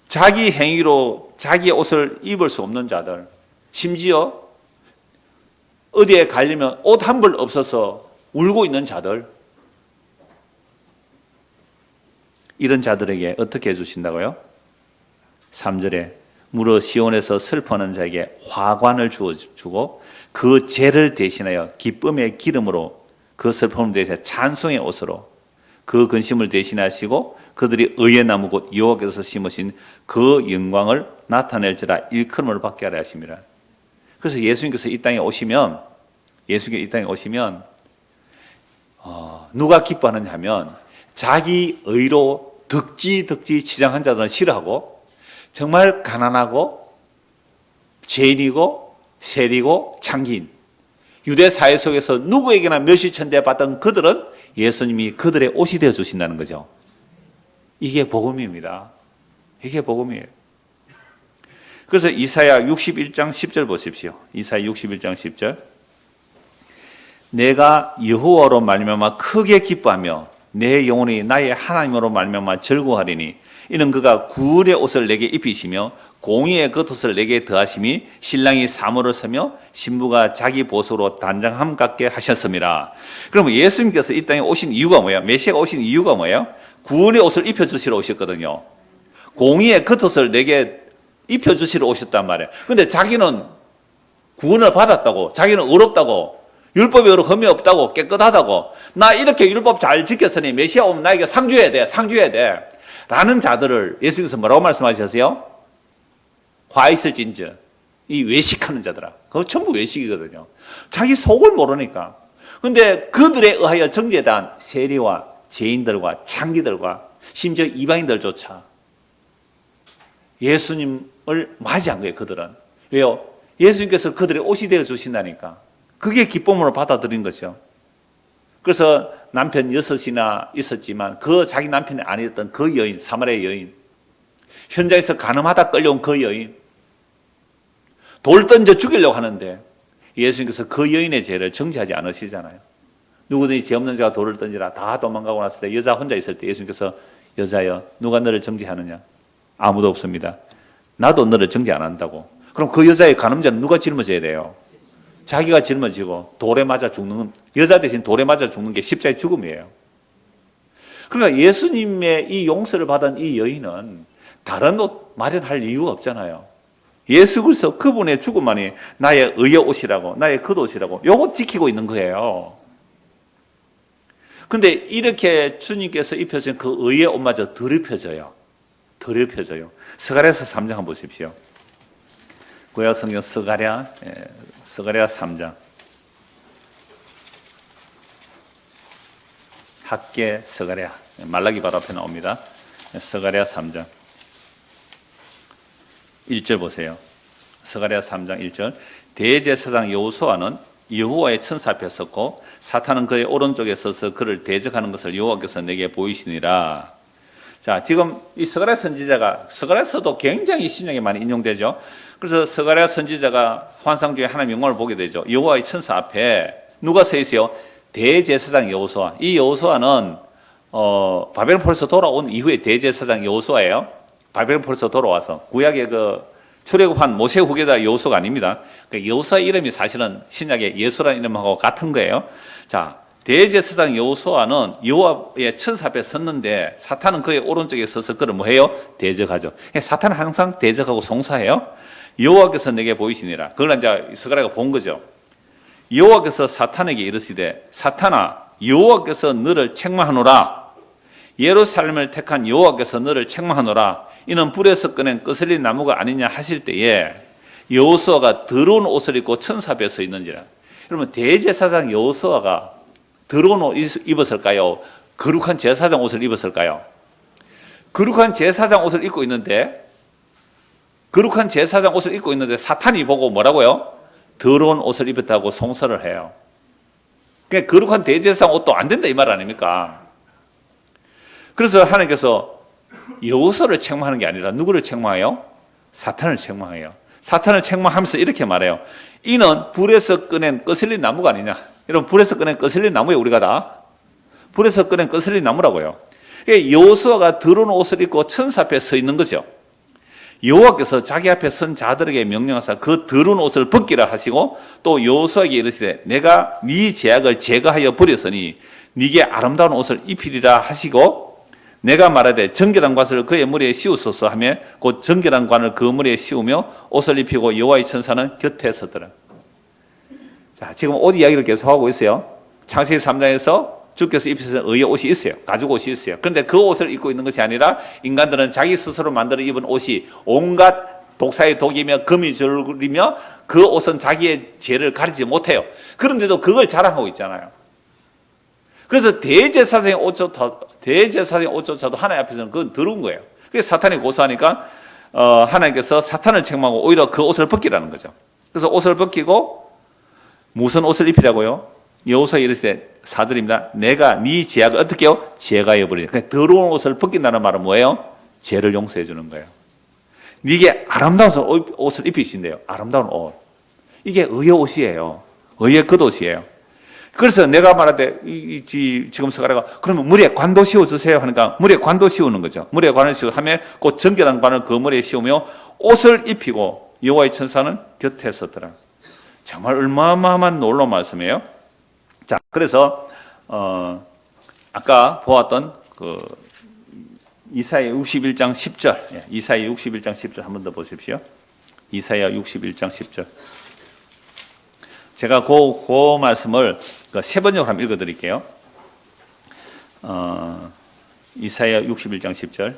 자기 행위로 자기 옷을 입을 수 없는 자들, 심지어 어디에 가려면 옷 한 벌 없어서 울고 있는 자들, 이런 자들에게 어떻게 해주신다고요? 3절에 무릇 시온에서 슬퍼하는 자에게 화관을 주고 그 죄를 대신하여 기쁨의 기름으로 그 슬픔을 대신하여 찬송의 옷으로 그 근심을 대신하시고 그들이 의의 나무 곧 여호와께서 심으신 그 영광을 나타낼지라 일컬음을 받게 하려 하심이라. 그래서 예수님께서 이 땅에 오시면 누가 기뻐하느냐 하면 자기 의로 덕지 치장한 자들은 싫어하고 정말 가난하고 죄인이고 세리고 창기인 유대 사회 속에서 누구에게나 멸시천대 받던 그들은 예수님이 그들의 옷이 되어 주신다는 거죠. 이게 복음입니다. 이게 복음이에요. 그래서 이사야 61장 10절 보십시오. 이사야 61장 10절. 내가 여호와로 말미암아 크게 기뻐하며 내 영혼이 나의 하나님으로 말미암아 즐거워하리니 이는 그가 구울의 옷을 내게 입히시며 공의의 겉옷을 내게 더하심이 신랑이 사모를 서며 신부가 자기 보석으로 단장함 같게 하셨습니다. 그러면 예수님께서 이 땅에 오신 이유가 뭐예요? 메시아가 오신 이유가 뭐예요? 구원의 옷을 입혀주시러 오셨거든요. 공의의 겉옷을 내게 입혀주시러 오셨단 말이에요. 근데 자기는 구원을 받았다고, 자기는 의롭다고, 율법에 흠이 없다고, 깨끗하다고, 나 이렇게 율법 잘 지켰으니 메시아 오면 나에게 상 줘야 돼, 상 줘야 돼 라는 자들을 예수께서 뭐라고 말씀하셨어요? 화 있을진저, 이 외식하는 자들아. 그거 전부 외식이거든요. 자기 속을 모르니까. 근데 그들에 의하여 정죄된 세리와 죄인들과 창기들과 심지어 이방인들조차 예수님을 맞이한 거예요. 그들은. 왜요? 예수님께서 그들의 옷이 되어 주신다니까. 그게 기쁨으로 받아들인 거죠. 그래서 남편 6이나 있었지만 그 자기 남편이 아니었던 그 여인, 사마리아 여인, 현장에서 가늠하다 끌려온 그 여인, 돌 던져 죽이려고 하는데 예수님께서 그 여인의 죄를 정죄하지 않으시잖아요. 누구든지 죄 없는 자가 돌을 던지라. 다 도망가고 났을 때 여자 혼자 있을 때 예수님께서 여자여 누가 너를 정죄하느냐? 아무도 없습니다. 나도 너를 정죄 안 한다고. 그럼 그 여자의 간음자는 누가 짊어져야 돼요? 자기가 짊어지고 돌에 맞아 죽는, 여자 대신 돌에 맞아 죽는 게 십자의 죽음이에요. 그러니까 예수님의 이 용서를 받은 이 여인은 다른 옷 마련할 이유가 없잖아요. 예수 그리스도 그분의 죽음만이 나의 의의 옷이라고, 나의 겉옷이라고 요거 지키고 있는 거예요. 근데 이렇게 주님께서 입혀진 그 의의 옷마저 더럽혀져요. 더럽혀져요. 스가랴서 3장 한번 보십시오. 구약 성경 스가랴 3장. 학계 스가랴, 말라기 바로 앞에 나옵니다. 스가랴 3장 1절 보세요. 스가랴 3장 1절. 대제사장 여호수아는 여호와의 천사 앞에 섰고 사탄은 그의 오른쪽에 서서 그를 대적하는 것을 여호와께서 내게 보이시니라. 자, 지금 이 스가랴 선지자가, 스가랴서도 굉장히 신약에 많이 인용되죠. 그래서 스가랴 선지자가 환상 중에 하나님의 영광을 보게 되죠. 여호와의 천사 앞에 누가 서 있어요? 대제사장 여호수아. 이 여호수아는 바벨론 포로에서 돌아온 이후에 대제사장 여호수아예요. 바벨론 포로에서 돌아와서 구약의 그 출애굽한 모세 후계자 여호수아가 아닙니다. 그러니까 여호수아 이름이 사실은 신약의 예수라는 이름하고 같은 거예요. 자, 대제사장 여호수아는 여호와의 천사 앞에 섰는데 사탄은 그의 오른쪽에 서서 그를 뭐해요? 대적하죠. 사탄은 항상 대적하고 송사해요. 여호와께서 내게 보이시니라. 그걸 이제 스가랴가 본 거죠. 여호와께서 사탄에게 이르시되 사탄아 여호와께서 너를 책망하노라. 예루살렘을 택한 여호와께서 너를 책망하노라. 이는 불에서 꺼낸 거슬린 나무가 아니냐 하실 때에 여호수아가 더러운 옷을 입고 천사 앞에 서 있는지라. 여러분 대제사장 여호수아가 더러운 옷 입었을까요? 거룩한 제사장 옷을 입었을까요? 거룩한 제사장 옷을 입고 있는데 거룩한 제사장 옷을 입고 있는데 사탄이 보고 뭐라고요? 더러운 옷을 입었다고 송사를 해요. 그러니까 거룩한 대제사장 옷도 안 된다 이 말 아닙니까? 그래서 하나님께서 여호수아를 책망하는 게 아니라 누구를 책망해요? 사탄을 책망해요. 사탄을 책망하면서 이렇게 말해요. 이는 불에서 꺼낸 거슬린 나무가 아니냐. 여러분 불에서 꺼낸 거슬린 나무예요. 우리가 다 불에서 꺼낸 거슬린 나무라고요. 여호수아가 더러운 옷을 입고 천사 앞에 서 있는 거죠. 여호와께서 자기 앞에 선 자들에게 명령하사 그 더러운 옷을 벗기라 하시고 또 여호수아에게 이르시되 내가 네 죄악을 제거하여 버렸으니 네게 아름다운 옷을 입히리라 하시고 내가 말하되 정결한 관을 그의 머리에 씌우소서 하며 곧 정결한 관을 그 머리에 씌우며 옷을 입히고 여호와의 천사는 곁에 서더라. 자, 지금 옷 이야기를 계속하고 있어요. 창세기 3장에서 주께서 입히신 의의 옷이 있어요. 가죽 옷이 있어요. 그런데 그 옷을 입고 있는 것이 아니라 인간들은 자기 스스로 만들어 입은 옷이 온갖 독사의 독이며 금이 줄이며 그 옷은 자기의 죄를 가리지 못해요. 그런데도 그걸 자랑하고 있잖아요. 그래서 대제사장의 옷조차도 하나님 앞에서는 그건 더러운 거예요. 그래서 사탄이 고소하니까 하나님께서 사탄을 책망하고 오히려 그 옷을 벗기라는 거죠. 그래서 옷을 벗기고 무슨 옷을 입히라고요? 여호수아 이르시되 4절입니다. 내가 네 죄악을 어떻게 해요? 제거해 버리라. 그러니까 더러운 옷을 벗긴다는 말은 뭐예요? 죄를 용서해 주는 거예요. 네게 아름다운 옷을 입히신대요. 아름다운 옷. 이게 의의 옷이에요. 의의 겉옷이에요. 그래서 내가 말할 지금 스가랴가 그러면 머리에 관도 씌워주세요 하니까 머리에 관도 씌우는 거죠. 머리에 관을 씌우면 곧 정결한 관을 그 머리에 씌우며 옷을 입히고 여호와의 천사는 곁에 섰더라. 정말 얼마만한 놀라운 말씀이에요. 자, 그래서 아까 보았던 그 이사야 61장 10절. 이사야 61장 10절 한 번 더 보십시오. 이사야 61장 10절. 제가 그 말씀을 세 번역으로 한번 읽어드릴게요. 이사야 61장 10절.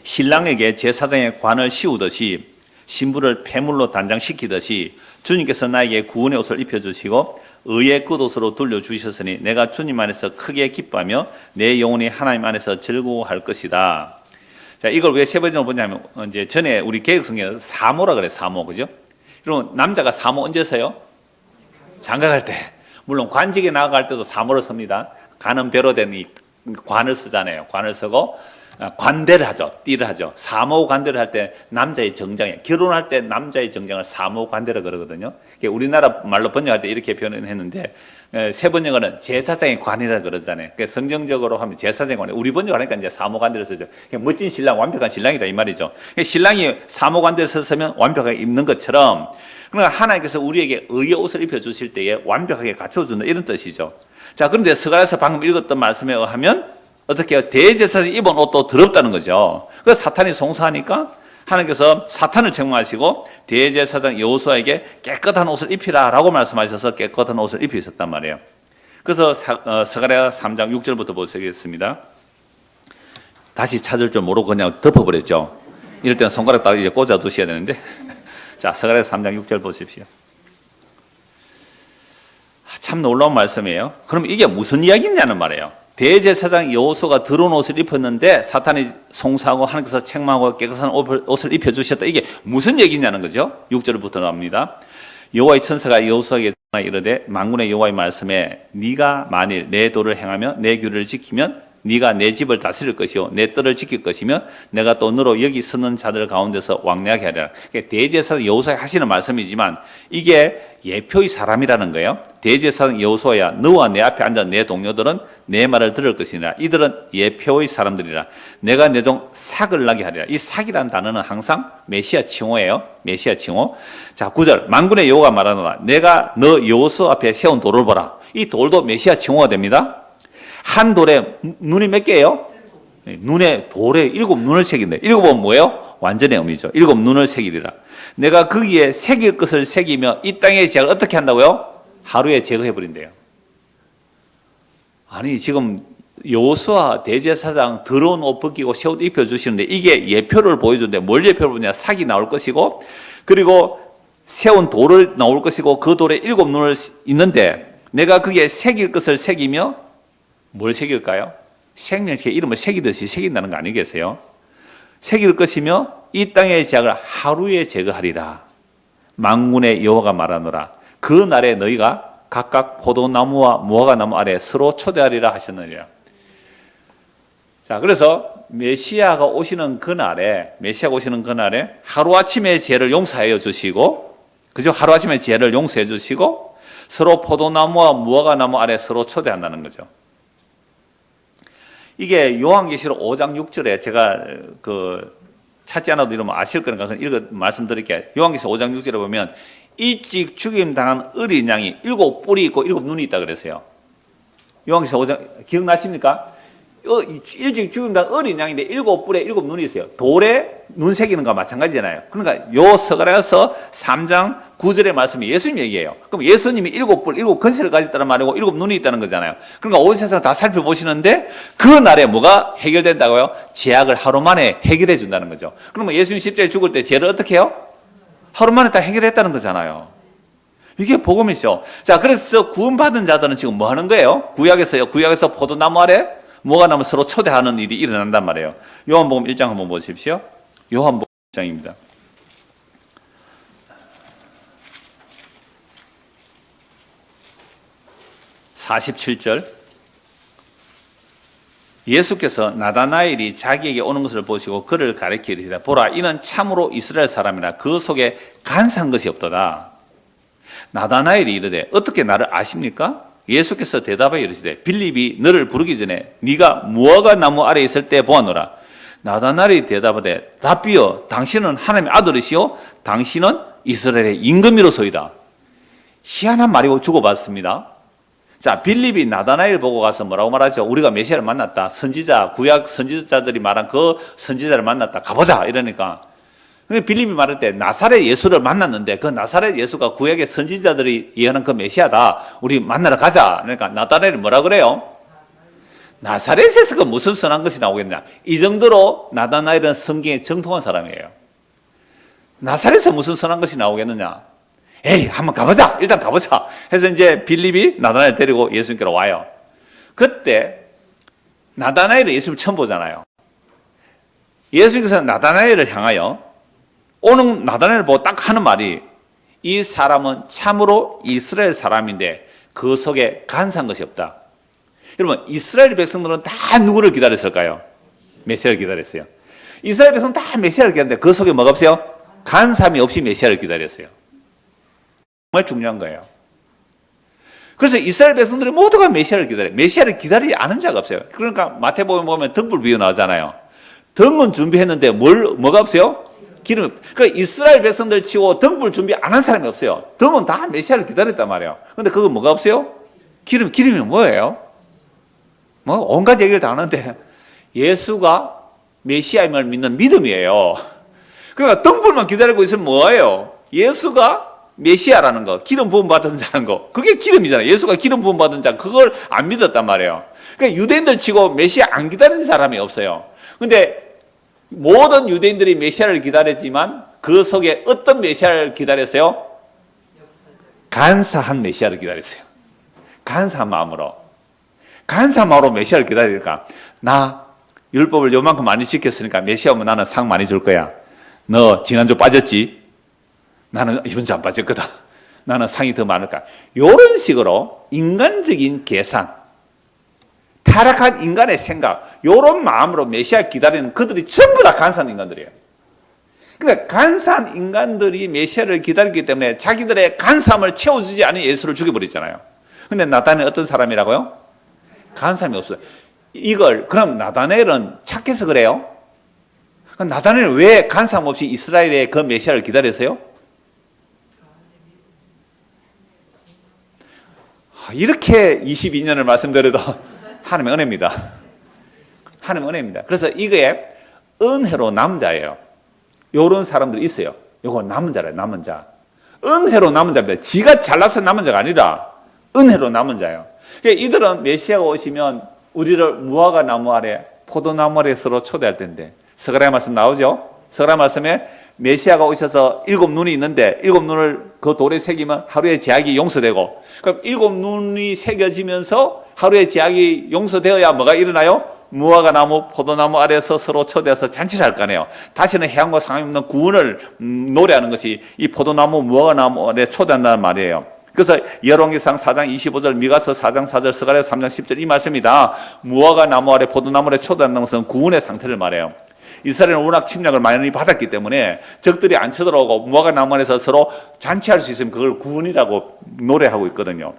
신랑에게 제사장의 관을 씌우듯이 신부를 폐물로 단장시키듯이 주님께서 나에게 구원의 옷을 입혀주시고 의의 겉옷으로 둘러주셨으니 내가 주님 안에서 크게 기뻐하며 내 영혼이 하나님 안에서 즐거워할 것이다. 자, 이걸 왜 세 번째로 보냐면 이제 전에 우리 개혁성경에 사모라 그래. 사모, 그죠? 그럼 남자가 사모 언제 써요? 장가갈 때. 물론 관직에 나갈 때도 사모를 씁니다. 관은 배로 된 이 관을 쓰잖아요. 관을 쓰고 관대를 하죠. 띠를 하죠. 사모 관대를 할 때 남자의 정장에, 결혼할 때 남자의 정장을 사모 관대라 그러거든요. 우리나라 말로 번역할 때 이렇게 표현했는데 세 번역은 제사장의 관이라 그러잖아요. 성경적으로 하면 제사장의 관. 우리 번역하니까 이제 사모 관대를 쓰죠. 멋진 신랑, 완벽한 신랑이다 이 말이죠. 신랑이 사모 관대를 썼으면 완벽하게 입는 것처럼, 그러니까 하나님께서 우리에게 의의 옷을 입혀 주실 때에 완벽하게 갖춰준다 이런 뜻이죠. 자, 그런데 스가랴서 방금 읽었던 말씀에 의하면 어떻게 해요? 대제사장이 입은 옷도 더럽다는 거죠. 그래서 사탄이 송사하니까 하나님께서 사탄을 책망하시고 대제사장 여호수아에게 깨끗한 옷을 입히라라고 말씀하셔서 깨끗한 옷을 입히셨단 말이에요. 그래서 스가랴 3장 6절부터 보시겠습니다. 다시 찾을 줄 모르고 그냥 덮어버렸죠. 이럴 때는 손가락 딱 이제 꽂아 두셔야 되는데. 자, 스가랴 3장 6절 보십시오. 참 놀라운 말씀이에요. 그럼 이게 무슨 이야기냐는 말이에요. 대제사장 여호수아가 더러운 옷을 입혔는데 사탄이 송사하고 하나님께서 책망하고 깨끗한 옷을 입혀주셨다. 이게 무슨 얘기냐는 거죠. 6절부터 나옵니다. 여호와의 천사가 여호수아에게 이르되 만군의 여호와의 말씀에 네가 만일 내 도를 행하며 내 규례를 지키면 네가 내 집을 다스릴 것이요 내 뜰을 지킬 것이며 내가 또 너로 여기 서는 자들 가운데서 왕래하게 하리라. 대제사장 여호수아가 하시는 말씀이지만 이게 예표의 사람이라는 거예요. 대제사장 여호수아야, 너와 내 앞에 앉은 내 동료들은 내 말을 들을 것이니라. 이들은 예표의 사람들이라. 내가 내 종 삭을 나게 하리라. 이 삭이라는 단어는 항상 메시아 칭호예요. 메시아 칭호. 자, 9절. 만군의 여호와가 말하노라. 내가 너 여호수아 앞에 세운 돌을 보라. 이 돌도 메시아 칭호가 됩니다. 한 돌에 눈이 몇 개예요? 눈에 돌에 7눈을 새긴다. 7은 뭐예요? 완전의 의미죠. 7눈을 새기리라. 내가 거기에 새길 것을 새기며 이 땅의 죄악을 어떻게 한다고요? 하루에 제거해버린대요. 아니 지금 여호수아 대제사장 더러운 옷 벗기고 새 옷 입혀주시는데 이게 예표를 보여주는데 뭘 예표를 보냐? 삭이 나올 것이고 그리고 세운 돌을 나올 것이고 그 돌에 7눈을 있는데 내가 거기에 새길 것을 새기며 뭘 새길까요? 생명체 이름을 새기듯이 새긴다는 거 아니겠어요? 새길 것이며 이 땅의 죄악을 하루에 제거하리라. 만군의 여호와가 말하노라. 그 날에 너희가 각각 포도나무와 무화과나무 아래 서로 초대하리라 하셨느니라. 자, 그래서 메시아가 오시는 그날에 하루아침에 죄를 용서하여 주시고, 그죠? 하루아침에 죄를 용서해 주시고 서로 포도나무와 무화과나무 아래 서로 초대한다는 거죠. 이게 요한계시록 5장 6절에 제가 찾지 않아도 이러면 아실 거니까 말씀드릴게요. 요한계시록 5장 6절에 보면 일찍 죽임 당한 어린 양이 7뿔이 있고 7눈이 있다 그랬어요. 요한계시록 5장 기억나십니까? 일찍 죽임 당한 어린 양인데 7뿔에 7눈이 있어요. 돌에 눈 새기는 거와 마찬가지잖아요. 그러니까 요 스가랴서 3장 9절의 말씀이 예수님 얘기예요. 그럼 예수님이 7뿔, 7근세를 가졌다는 말이고 7눈이 있다는 거잖아요. 그러니까 온 세상 다 살펴보시는데 그 날에 뭐가 해결된다고요? 죄악을 하루 만에 해결해 준다는 거죠. 그러면 예수님 십자가에 죽을 때 죄를 어떻게 해요? 하루 만에 다 해결했다는 거잖아요. 이게 복음이죠. 자, 그래서 구원받은 자들은 지금 뭐 하는 거예요? 구약에서 포도나무 아래 무화과나무 서로 초대하는 일이 일어난단 말이에요. 요한복음 1장 한번 보십시오. 요한복음 1장입니다. 47절. 예수께서 나다나엘이 자기에게 오는 것을 보시고 그를 가리켜 이르시되 보라 이는 참으로 이스라엘 사람이라 그 속에 간사한 것이 없도다. 나다나엘이 이르되 어떻게 나를 아십니까? 예수께서 대답하여 이르시되 빌립이 너를 부르기 전에 네가 무화과 나무 아래 있을 때 보았노라. 나다나엘이 대답하되 라비여 당신은 하나님의 아들이시오 당신은 이스라엘의 임금이로소이다. 희한한 말이고 주고받습니다. 자, 빌립이 나다나엘 보고 가서 뭐라고 말하죠? 우리가 메시아를 만났다. 선지자, 구약 선지자들이 말한 그 선지자를 만났다. 가보자. 이러니까. 근데 빌립이 말할 때 나사렛 예수를 만났는데 그 나사렛 예수가 구약의 선지자들이 예언한 그 메시아다. 우리 만나러 가자. 그러니까 나다나엘이 뭐라 그래요? 나사렛에서 그 무슨 선한 것이 나오겠냐. 이 정도로 나다나엘은 성경에 정통한 사람이에요. 나사렛에서 무슨 선한 것이 나오겠느냐. 에이, 한번 가보자. 일단 가보자. 해서 이제 빌립이 나다나엘 데리고 예수님께로 와요. 그때 나다나엘은 예수님을 처음 보잖아요. 예수님께서 나다나엘을 향하여 오는 나다나엘을 보고 딱 하는 말이 이 사람은 참으로 이스라엘 사람인데 그 속에 간사한 것이 없다. 여러분, 이스라엘 백성들은 다 누구를 기다렸을까요? 메시아를 기다렸어요. 이스라엘 백성은 다 메시아를 기다렸는데 그 속에 뭐가 없어요? 간사함이 없이 메시아를 기다렸어요. 정말 중요한 거예요. 그래서 이스라엘 백성들이 모두가 메시아를 기다려요. 메시아를 기다리지 않은 자가 없어요. 그러니까 마태복음 보면 등불 비유 나오잖아요. 등은 준비했는데 뭐가 없어요? 기름. 그러니까 이스라엘 백성들 치고 등불 준비 안 한 사람이 없어요. 등은 다 메시아를 기다렸단 말이에요. 근데 그거 뭐가 없어요? 기름이 뭐예요? 뭐 온갖 얘기를 다 하는데 예수가 메시아임을 믿는 믿음이에요. 그러니까 등불만 기다리고 있으면 뭐예요? 예수가 메시아라는 거, 기름 부음 받은 자라는 거, 그게 기름이잖아요. 예수가 기름 부음 받은 자, 그걸 안 믿었단 말이에요. 그러니까 유대인들 치고 메시아 안 기다리는 사람이 없어요. 근데 모든 유대인들이 메시아를 기다렸지만 그 속에 어떤 메시아를 기다렸어요? 간사한 메시아를 기다렸어요. 간사한 마음으로. 간사한 마음으로 메시아를 기다리니까 나 율법을 요만큼 많이 지켰으니까 메시아 오면 나는 상 많이 줄 거야. 너 지난주 빠졌지? 나는 이번 주 안 빠졌거든. 나는 상이 더 많을까. 이런 식으로 인간적인 계산, 타락한 인간의 생각, 이런 마음으로 메시아 기다리는 그들이 전부 다 간사한 인간들이에요. 그러니까 간사한 인간들이 메시아를 기다리기 때문에 자기들의 간사함을 채워주지 않은 예수를 죽여버리잖아요. 근데 나다나엘은 어떤 사람이라고요? 간사함이 없어요. 그럼 나다나엘은 착해서 그래요? 나다나엘은 왜 간사함 없이 이스라엘의 그 메시아를 기다렸어요? 이렇게 22년을 말씀드려도 하나님의 은혜입니다. 하나님의 은혜입니다. 그래서 이거에 은혜로 남자예요. 요런 사람들이 있어요. 요거 남은 자래요. 남은 자. 은혜로 남은 자입니다. 지가 잘나서 남은 자가 아니라 은혜로 남은 자예요. 그러니까 이들은 메시아가 오시면 우리를 무화과 나무 아래, 포도나무 아래 서로 초대할 텐데 스가랴 말씀 나오죠? 스가랴 말씀에 메시아가 오셔서 7눈이 있는데 7눈을 그 돌에 새기면 하루의 죄악이 용서되고, 그럼 7눈이 새겨지면서 하루의 죄악이 용서되어야 뭐가 일어나요? 무화과 나무, 포도나무 아래서 서로 초대해서 잔치를 할 거네요. 다시는 해양과 상관이 없는 구원을 노래하는 것이 이 포도나무, 무화과 나무 아래 초대한다는 말이에요. 그래서 열왕기상 4장 25절, 미가서 4장 4절, 스가랴 3장 10절 이 말씀이다. 무화과 나무 아래, 포도나무 아래 초대한다는 것은 구원의 상태를 말해요. 이스라엘은 워낙 침략을 많이 받았기 때문에 적들이 안 쳐들어오고 무화과 나무 안에서 서로 잔치할 수 있으면 그걸 구원이라고 노래하고 있거든요.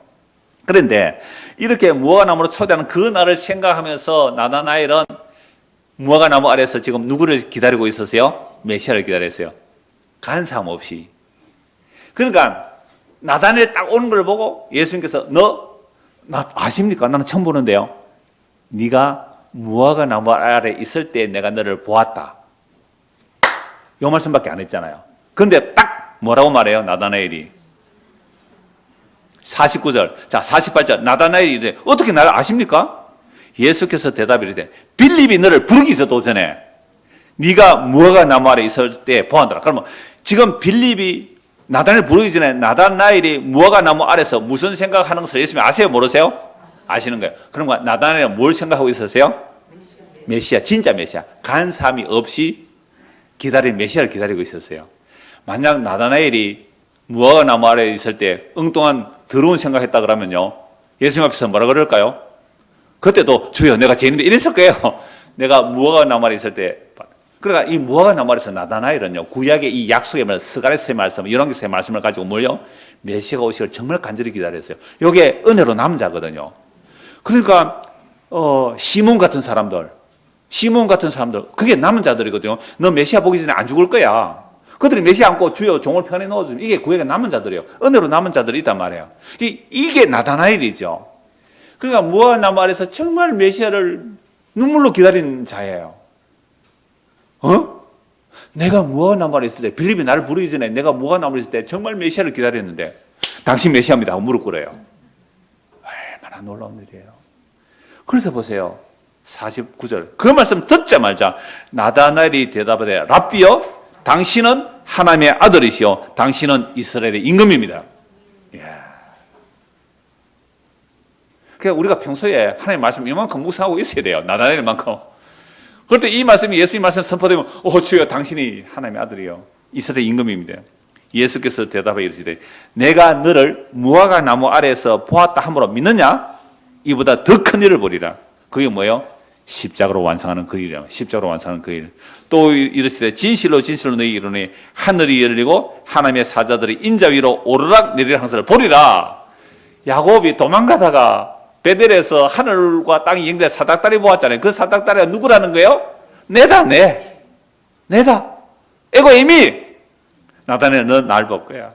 그런데 이렇게 무화과 나무로 초대하는 그 날을 생각하면서 나다나엘은 무화과 나무 아래서 지금 누구를 기다리고 있었어요? 메시아를 기다렸어요. 간사함 없이. 그러니까 나다나엘 딱 오는 걸 보고 예수님께서 나 아십니까? 나는 처음 보는데요. 네가 무화과 나무 아래 있을 때 내가 너를 보았다. 이 말씀밖에 안 했잖아요. 그런데 딱 뭐라고 말해요? 나다나엘이 49절, 자 48절 나다나엘이 이래 어떻게 나를 아십니까? 예수께서 대답이르되 빌립이 너를 부르기 전에 네가 무화과 나무 아래 있을 때 보았더라. 그러면 지금 빌립이 나다나엘 부르기 전에 나다나엘이 무화과 나무 아래서 무슨 생각하는 것을 예수님이 아세요? 모르세요? 아시는 거예요. 그럼 나다나엘은 뭘 생각하고 있었어요? 메시아, 진짜 메시아. 간사함이 없이 기다린 메시아를 기다리고 있었어요. 만약 나다나엘이 무화과 나무 아래에 있을 때 엉뚱한 더러운 생각했다 그러면요, 예수님 앞에서 뭐라 그럴까요? 그때도 주여 내가 죄인인데 이랬을 거예요. 내가 무화과 나무 아래에 있을 때. 그러니까 이 무화과 나무 아래에서 나다나엘은요, 구약의 이 약속의 말씀, 스가랴서의 말씀, 열왕기서의 말씀을 가지고 뭘요? 메시아가 오시기를 정말 간절히 기다렸어요. 이게 은혜로 남자거든요. 그러니까 시몬 같은 사람들, 그게 남은 자들이거든요. 너 메시아 보기 전에 안 죽을 거야. 그들이 메시아 안고 주여 종을 편에 넣어주면 이게 구약의 남은 자들이에요. 은혜로 남은 자들이 있단 말이에요. 이게 나다나엘이죠. 그러니까 무화과나무 아래서 정말 메시아를 눈물로 기다린 자예요. 내가 무화과나무 아래 있을 때, 빌립이 나를 부르기 전에 내가 무화과나무 아래 있을 때 정말 메시아를 기다렸는데 당신 메시아입니다 하고 무릎 꿇어요. 얼마나 놀라운 일이에요. 그래서 보세요. 49절 그 말씀 듣자마자 나다나엘이 대답하되 랍비여 당신은 하나님의 아들이시요 당신은 이스라엘의 임금입니다. 그러니까 우리가 평소에 하나님의 말씀 이만큼 묵상하고 있어야 돼요. 나다나엘만큼. 그럴 때 이 말씀이 예수님 말씀 선포되면 주여 당신이 하나님의 아들이요 이스라엘의 임금입니다. 예수께서 대답하여 이르시되 내가 너를 무화과 나무 아래에서 보았다 함으로 믿느냐? 이보다 더 큰 일을 보리라. 그게 뭐예요? 십자가로 완성하는 그 일이라. 십자가로 완성하는 그 일. 또 이르시되 진실로 진실로 너희 이르노니 하늘이 열리고 하나님의 사자들이 인자 위로 오르락 내리락 하는 것을 보리라. 야곱이 도망가다가 베델에서 하늘과 땅이 연결된 사닥다리 보았잖아요. 그 사닥다리가 누구라는 거예요? 내다. 에고 이미 나다나엘 너 날 볼 거야.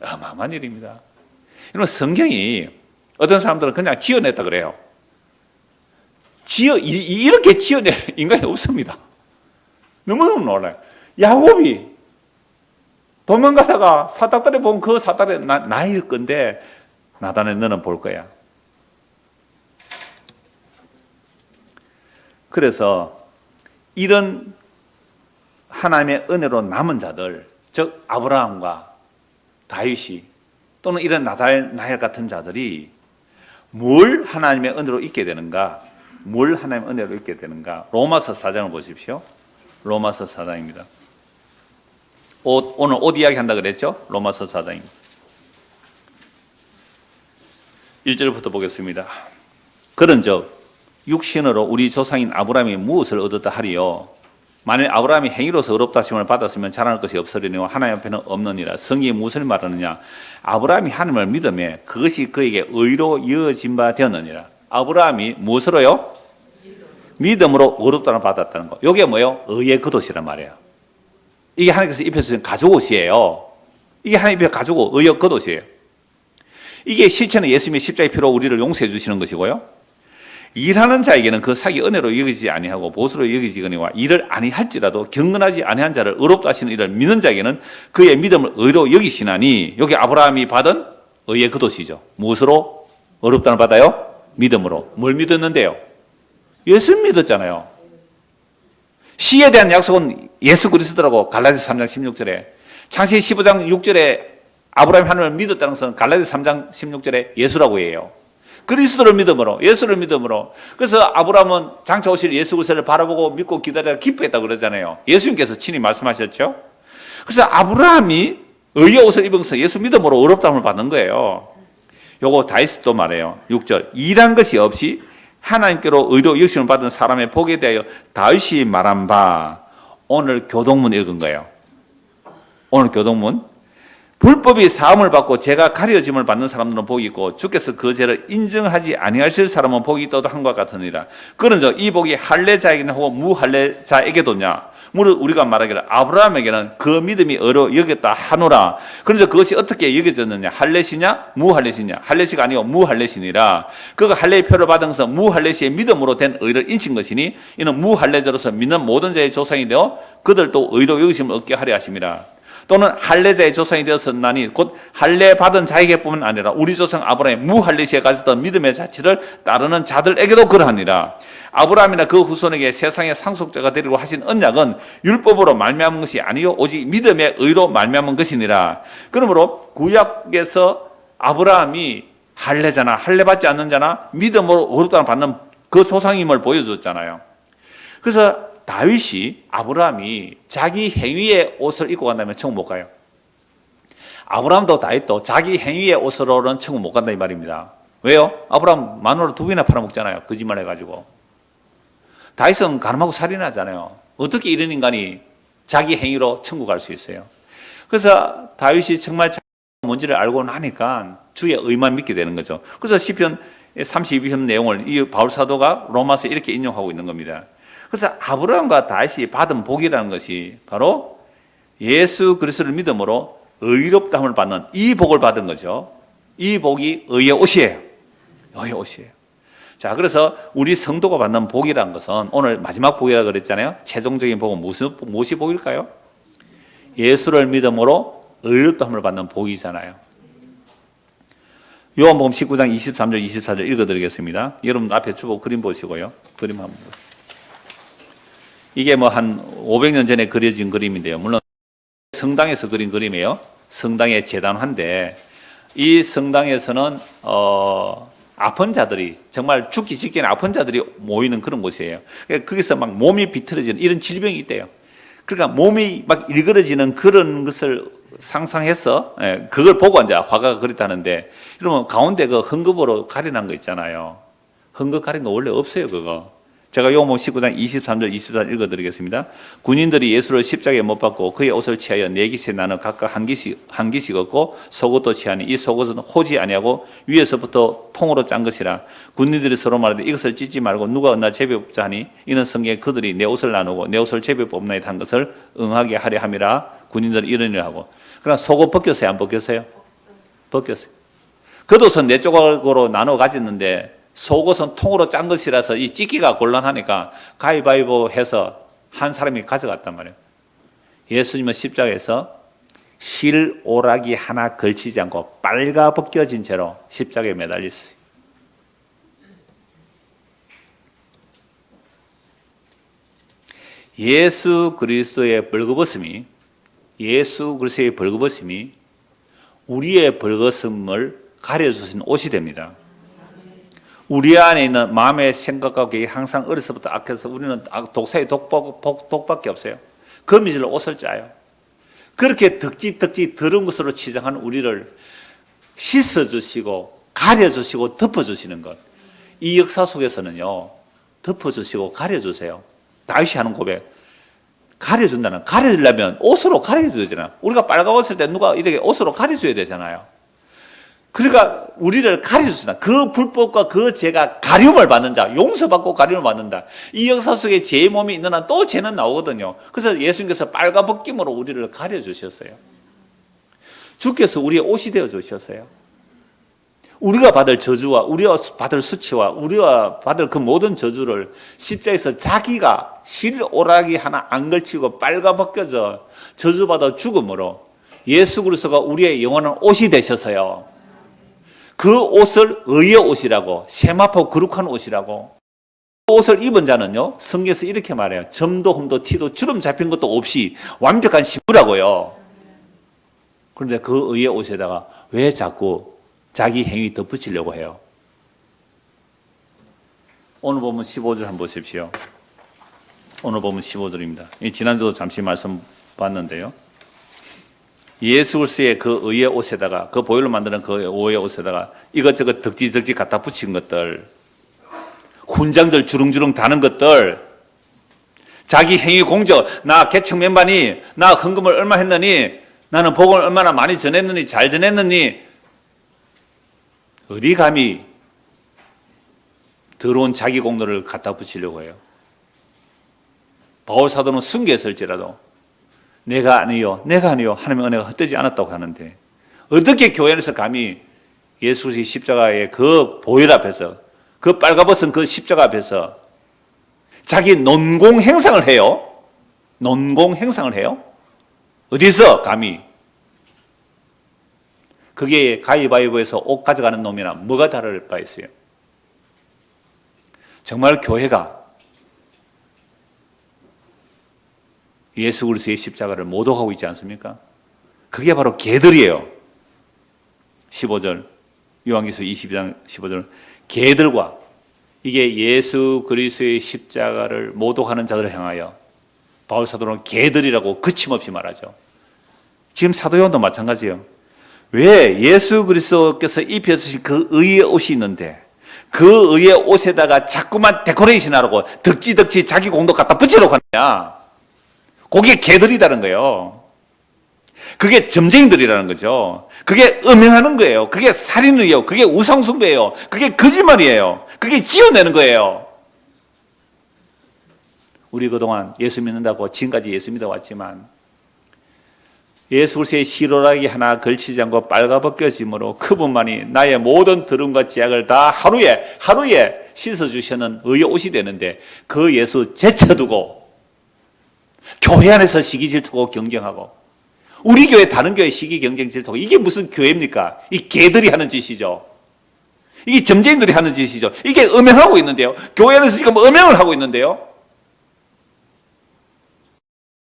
어마어마한 일입니다. 여러분 성경이 어떤 사람들은 그냥 지어냈다 그래요. 이렇게 지어낼 인간이 없습니다. 너무너무 놀라요. 야곱이 도망가다가 사닥다리 본 그 사닥다리 나일 건데 나다나엘 너는 볼 거야. 그래서 이런 하나님의 은혜로 남은 자들, 즉 아브라함과 다윗이 또는 이런 나다나엘 같은 자들이 뭘 하나님의 은혜로 있게 되는가? 뭘 하나님의 은혜로 있게 되는가? 로마서 4장을 보십시오. 로마서 4장입니다. 오늘 옷 이야기 한다 그랬죠? 로마서 4장입니다. 1절부터 보겠습니다. 그런즉 육신으로 우리 조상인 아브라함이 무엇을 얻었다 하리요? 만일 아브라함이 행위로서 의롭다 하심을 받았으면 자랑할 것이 없으려니와 하나님 앞에는 없느니라. 성경이 무엇을 말하느냐? 아브라함이 하나님을 믿음에 그것이 그에게 의로 여어진 바 되었느니라. 아브라함이 무엇으로요? 믿음으로 의롭다를 받았다는 거. 이게 뭐예요? 의의 겉옷이란 말이에요. 이게 하나님께서 입혀주신 가죽옷이에요. 이게 하나님 입혀 가죽옷, 의의 겉옷이에요. 이게 실체는 예수님의 십자가의 피로 우리를 용서해 주시는 것이고요. 일하는 자에게는 그 삭이 은혜로 여기지 아니하고 보수로 여기지거니와 일을 아니할지라도 경건하지 아니한 자를 의롭다 하시는 이를 믿는 자에게는 그의 믿음을 의로 여기시나니, 여기 아브라함이 받은 의의 겉옷이죠. 무엇으로 의롭다를 받아요? 믿음으로. 뭘 믿었는데요? 예수 믿었잖아요. 씨에 대한 약속은 예수 그리스도라고 갈라디아서 3장 16절에, 창세기 15장 6절에 아브라함이 하나님을 믿었다는 것은 갈라디아서 3장 16절에 예수라고 해요. 그리스도를 믿음으로, 예수를 믿음으로. 그래서 아브라함은 장차 오실 예수 그리스도를 바라보고 믿고 기다려 기뻐했다고 그러잖아요. 예수님께서 친히 말씀하셨죠. 그래서 아브라함이 의의 옷을 입으면서 예수 믿음으로 의롭다함을 받는 거예요. 요거 다윗도 말해요. 6절 일한 것이 없이 하나님께로 의로 여김을 받은 사람의 복에 대하여 다윗이 말한 바. 오늘 교동문 읽은 거예요. 오늘 교동문. 불법이 사함을 받고 죄가 가려짐을 받는 사람들은 복이 있고 주께서 그 죄를 인정하지 아니하실 사람은 복이 있도다 한 것 같으니라. 그런즉 이 복이 할례자에게는 혹은 무할례자에게도냐? 무릇 우리가 말하기를 아브라함에게는 그 믿음이 의로 여겼다 하노라. 그런즉 그것이 어떻게 여겨졌느냐? 할례시냐 무할례시냐? 할례시가 아니고 무할례시니라. 그가 할례의 표를 받은 것은 무할례시의 믿음으로 된 의를 인친 것이니 이는 무할례자로서 믿는 모든 자의 조상이 되어 그들도 의로 여기심을 얻게 하려 하심이라. 또는 할례자의 조상이 되었었나니 곧 할례 받은 자에게뿐만 아니라 우리 조상 아브라함의 무할례시에 가졌던 믿음의 자취를 따르는 자들에게도 그러하니라. 아브라함이나 그 후손에게 세상의 상속자가 되리고 하신 언약은 율법으로 말미암은 것이 아니요 오직 믿음의 의로 말미암은 것이니라. 그러므로 구약에서 아브라함이 할례자나 할례 받지 않는 자나 믿음으로 의롭다함을 받는 그 조상임을 보여줬잖아요. 그래서 다윗이, 아브라함이 자기 행위의 옷을 입고 간다면 천국 못 가요. 아브라함도 다윗도 자기 행위의 옷으로는 천국 못 간다 이 말입니다. 왜요? 아브라함 마누라 2번이나 팔아먹잖아요. 거짓말 해가지고. 다윗은 가늠하고 살인하잖아요. 어떻게 이런 인간이 자기 행위로 천국 갈 수 있어요? 그래서 다윗이 정말 뭔지를 알고 나니까 주의 의만 믿게 되는 거죠. 그래서 시편 32편 내용을 이 바울 사도가 로마서 이렇게 인용하고 있는 겁니다. 그래서 아브라함과 다윗이 받은 복이라는 것이 바로 예수 그리스도를 믿음으로 의롭다함을 받는 이 복을 받은 거죠. 이 복이 의의 옷이에요. 여의 옷이에요. 자, 그래서 우리 성도가 받는 복이라는 것은 오늘 마지막 복이라고 그랬잖아요. 최종적인 복은 무엇이 복일까요? 예수를 믿음으로 의롭다함을 받는 복이잖아요. 요한복음 19장 23절 24절 읽어드리겠습니다. 여러분 앞에 주보 그림 보시고요. 그림 한번 보세요. 이게 뭐 한 500년 전에 그려진 그림인데요. 물론 성당에서 그린 그림이에요. 성당의 재단화인데 이 성당에서는 아픈 자들이 정말 죽기 직전에 아픈 자들이 모이는 그런 곳이에요. 거기서 막 몸이 비틀어지는 이런 질병이 있대요. 그러니까 몸이 막 일그러지는 그런 것을 상상해서 그걸 보고 이제 화가가 그렸다는데, 그러면 가운데 그 헝겊으로 가려난 거 있잖아요. 헝겊 가린 거 원래 없어요, 그거. 제가 요한복음 19장 23절 24절 읽어드리겠습니다. 군인들이 예수를 십자가에 못 박고 그의 옷을 취하여 네 깃에 나눠 각각 한 깃씩 얻고 속옷도 취하니 이 속옷은 호지 아니하고 위에서부터 통으로 짠 것이라. 군인들이 서로 말하되 이것을 찢지 말고 누가 얻나 제비 뽑자 하니 이는 성경에 그들이 내 옷을 나누고 내 옷을 제비 뽑나이다 한 것을 응하게 하려 함이라. 군인들이 이런 일을 하고. 그러나 속옷 벗겼어요, 안 벗겼어요? 벗겼어요. 겉옷은 네 조각으로 나눠 가졌는데 속옷은 통으로 짠 것이라서 이 찢기가 곤란하니까 가위바위보 해서 한 사람이 가져갔단 말이에요. 예수님은 십자가에서 실 오락이 하나 걸치지 않고 빨가 벗겨진 채로 십자가에 매달렸어요. 예수 그리스도의 벌거벗음이 우리의 벌거벗음을 가려주신 옷이 됩니다. 우리 안에 있는 마음의 생각과 계획이 항상 어려서부터 악해서 우리는 독사의 독밖에 없어요. 거미줄로 옷을 짜요. 그렇게 덕지 더러운 것으로 치장한 우리를 씻어주시고 가려주시고 덮어주시는 것. 이 역사 속에서는요, 덮어주시고 가려주세요. 다윗이 하는 고백. 가려주려면 옷으로 가려줘야 되잖아. 우리가 빨가웠을 때 누가 이렇게 옷으로 가려줘야 되잖아요. 그러니까 우리를 가려주시다. 그 불법과 그 죄가 가림을 받는 자, 용서받고 가림을 받는다. 이 역사 속에 죄의 몸이 있는 한 또 죄는 나오거든요. 그래서 예수님께서 빨가벗김으로 우리를 가려주셨어요. 주께서 우리의 옷이 되어주셨어요. 우리가 받을 저주와 우리가 받을 수치와 우리가 받을 그 모든 저주를 십자에서 자기가 실오라기 하나 안 걸치고 빨가벗겨져 저주받아 죽음으로 예수 그리스도가 우리의 영원한 옷이 되셔서요. 그 옷을 의의 옷이라고, 세마포 거룩한 옷이라고. 그 옷을 입은 자는요, 성경에서 이렇게 말해요. 점도 흠도 티도 주름 잡힌 것도 없이 완벽한 신부라고요. 그런데 그 의의 옷에다가 왜 자꾸 자기 행위 덧붙이려고 해요? 오늘 보면 15절 한번 보십시오. 오늘 보면 15절입니다. 지난주도 잠시 말씀 봤는데요. 예수 그리스도의 그 의의 옷에다가, 그 보혈로 만드는 그 의의 옷에다가 이것저것 덕지덕지 갖다 붙인 것들, 훈장들 주렁주렁 다는 것들, 자기 행위 공적, 나 개척 멤버니, 나 헌금을 얼마 했느니, 나는 복음을 얼마나 많이 전했느니, 잘 전했느니, 어디 감히 더러운 자기 공로를 갖다 붙이려고 해요. 바울 사도는 순교했을지라도 내가 아니요 하나님의 은혜가 헛되지 않았다고 하는데, 어떻게 교회 안에서 감히 예수의 십자가의 그 보혈 앞에서, 그 빨가벗은 그 십자가 앞에서 자기 논공 행상을 해요? 논공 행상을 해요? 어디서 감히? 그게 가위바위보에서 옷 가져가는 놈이나 뭐가 다를 바 있어요? 정말 교회가 예수 그리스도의 십자가를 모독하고 있지 않습니까? 그게 바로 개들이에요. 15절, 요한계시록 22장 15절, 개들과, 이게 예수 그리스도의 십자가를 모독하는 자들을 향하여 바울 사도는 개들이라고 거침없이 말하죠. 지금 사도 요한도 마찬가지예요. 왜 예수 그리스도께서 입혀주신 그 의의 옷이 있는데 그 의의 옷에다가 자꾸만 데코레이션하라고 덕지덕지 자기 공도 갖다 붙이려고 하느냐? 그게 개들이라는 거예요. 그게 점쟁이들이라는 거죠. 그게 음행하는 거예요. 그게 살인이에요. 그게 우상숭배예요. 그게 거짓말이에요. 그게 지어내는 거예요. 우리 그동안 예수 믿는다고 지금까지 예수 믿어왔지만 예수 그리스도의 시로라기 하나 걸치지 않고 빨가벗겨짐으로 그분만이 나의 모든 더러움과 죄악을 다 하루에 씻어주시는 의의 옷이 되는데 그 예수 제쳐두고 교회 안에서 시기 질투고 경쟁하고 우리 교회 다른 교회 시기 경쟁 질투고 이게 무슨 교회입니까? 이 개들이 하는 짓이죠. 이게 점쟁이들이 하는 짓이죠. 이게 음행하고 있는데요. 교회 안에서 지금 음행을 하고 있는데요.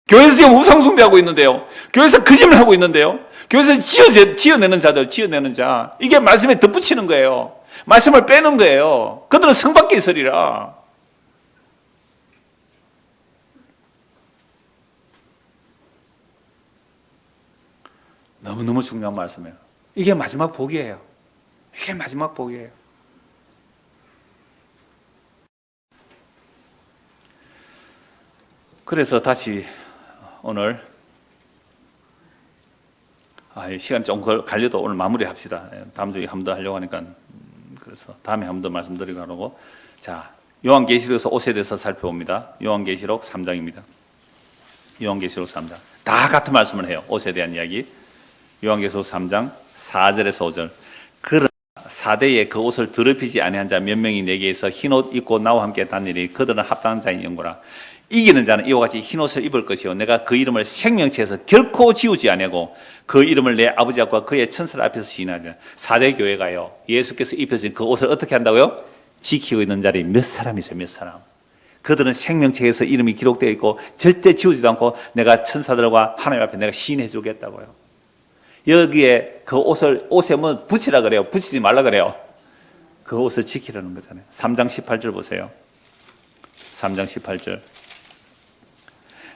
교회에서 지금 우상숭배하고 있는데요. 교회에서 거짓말 하고 있는데요. 교회에서 지어내는 자. 이게 말씀에 덧붙이는 거예요. 말씀을 빼는 거예요. 그들은 성 밖에 있으리라. 너무너무 중요한 말씀이에요. 이게 마지막 복이에요. 이게 마지막 복이에요. 그래서 다시 오늘 시간 좀 갈려도 오늘 마무리합시다. 다음 주에 한 번 더 하려고 하니까 그래서 다음에 한 번 더 말씀드리고 하고 자 요한계시록에서 옷에 대해서 살펴봅니다. 요한계시록 3장입니다. 요한계시록 3장 다 같은 말씀을 해요. 옷에 대한 이야기. 요한계시록 3장 4절에서 5절 그러나 사대에 그 옷을 더럽히지 아니한 자 몇 명이 내게서 흰옷 입고 나와 함께 다니리 그들은 합당한 자인 영고라. 이기는 자는 이와 같이 흰옷을 입을 것이요 내가 그 이름을 생명체에서 결코 지우지 아니하고 그 이름을 내 아버지 앞과 그의 천사 앞에서 시인하리라. 4대 교회가요 예수께서 입혀진 그 옷을 어떻게 한다고요? 지키고 있는 자리 몇 사람이 있어요. 몇 사람. 그들은 생명체에서 이름이 기록되어 있고 절대 지우지도 않고 내가 천사들과 하나님 앞에 내가 시인해 주겠다고요. 여기에 그 옷에 뭐 붙이라 그래요. 붙이지 말라 그래요. 그 옷을 지키라는 거잖아요. 3장 18절 보세요. 3장 18절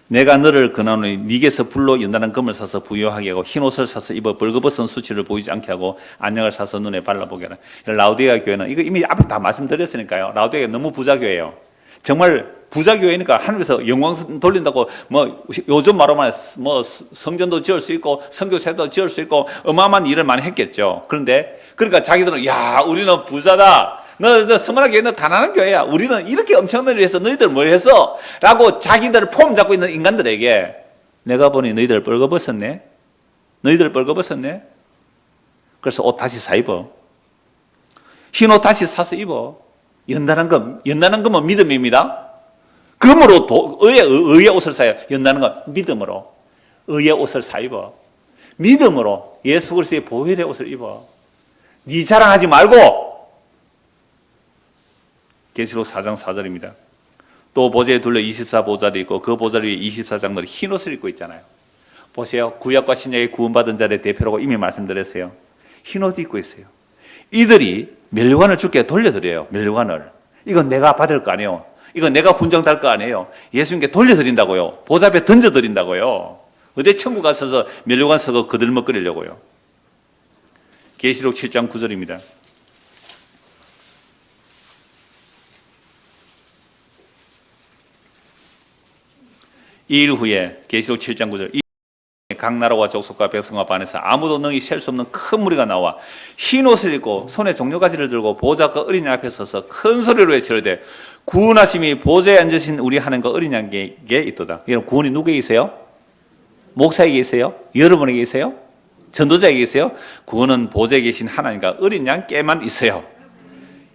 내가 너를 권하노니 네게서 불로 연단한 금을 사서 부요하게 하고 흰옷을 사서 입어 벌거벗은 수치를 보이지 않게 하고 안약을 사서 눈에 발라보게 하라. 라우디게아 교회는 이거 이미 앞에 다 말씀드렸으니까요. 라우디게아 너무 부자교회예요. 정말 부자교회니까 하늘에서 영광 돌린다고 뭐 요즘 말로만 뭐 성전도 지을 수 있고 선교사도 지을 수 있고 어마어마한 일을 많이 했겠죠. 그런데 그러니까 자기들은 야 우리는 부자다. 너 성만한 교회 너 가난한 교회야. 우리는 이렇게 엄청난 일을 해서 너희들 뭘 했어? 라고 자기들 폼 잡고 있는 인간들에게 내가 보니 너희들 벌거벗었네. 너희들 벌거벗었네. 그래서 옷 다시 사 입어. 흰 옷 다시 사서 입어. 연단한 금은 믿음입니다. 금으로 의의 옷을 사요. 연단한 건 믿음으로 의의 옷을 사 입어. 믿음으로 예수 그리스도의 보혈의 옷을 입어. 네 자랑하지 말고. 계시록 4장 4절입니다. 또 보좌에 둘러 24보좌도 있고 그 보좌 위에 24장들이 흰 옷을 입고 있잖아요. 보세요. 구약과 신약의 구원받은 자들의 대표라고 이미 말씀드렸어요. 흰 옷 입고 있어요. 이들이 멸관을 주께 돌려드려요. 멸관을. 이건 내가 받을 거 아니에요. 이건 내가 훈장 달 거 아니에요. 예수님께 돌려드린다고요. 보좌 앞에 던져드린다고요. 어디 천국 가서 멸관 서고 거들먹거리려고요. 계시록 7장 9절입니다. 이일 후에 계시록 7장 9절 각 나라와 족속과 백성과 반에서 아무도 능히 셀 수 없는 큰 무리가 나와 흰 옷을 입고 손에 종려가지를 들고 보좌과 어린 양 앞에 서서 큰 소리로 외치되 구원하심이 보좌에 앉으신 우리 하나님과 어린 양에게 있도다. 여러분 구원이 누구에게 있어요? 목사에게 있어요? 여러분에게 있어요? 전도자에게 있어요? 구원은 보좌에 계신 하나님과 어린 양께만 있어요.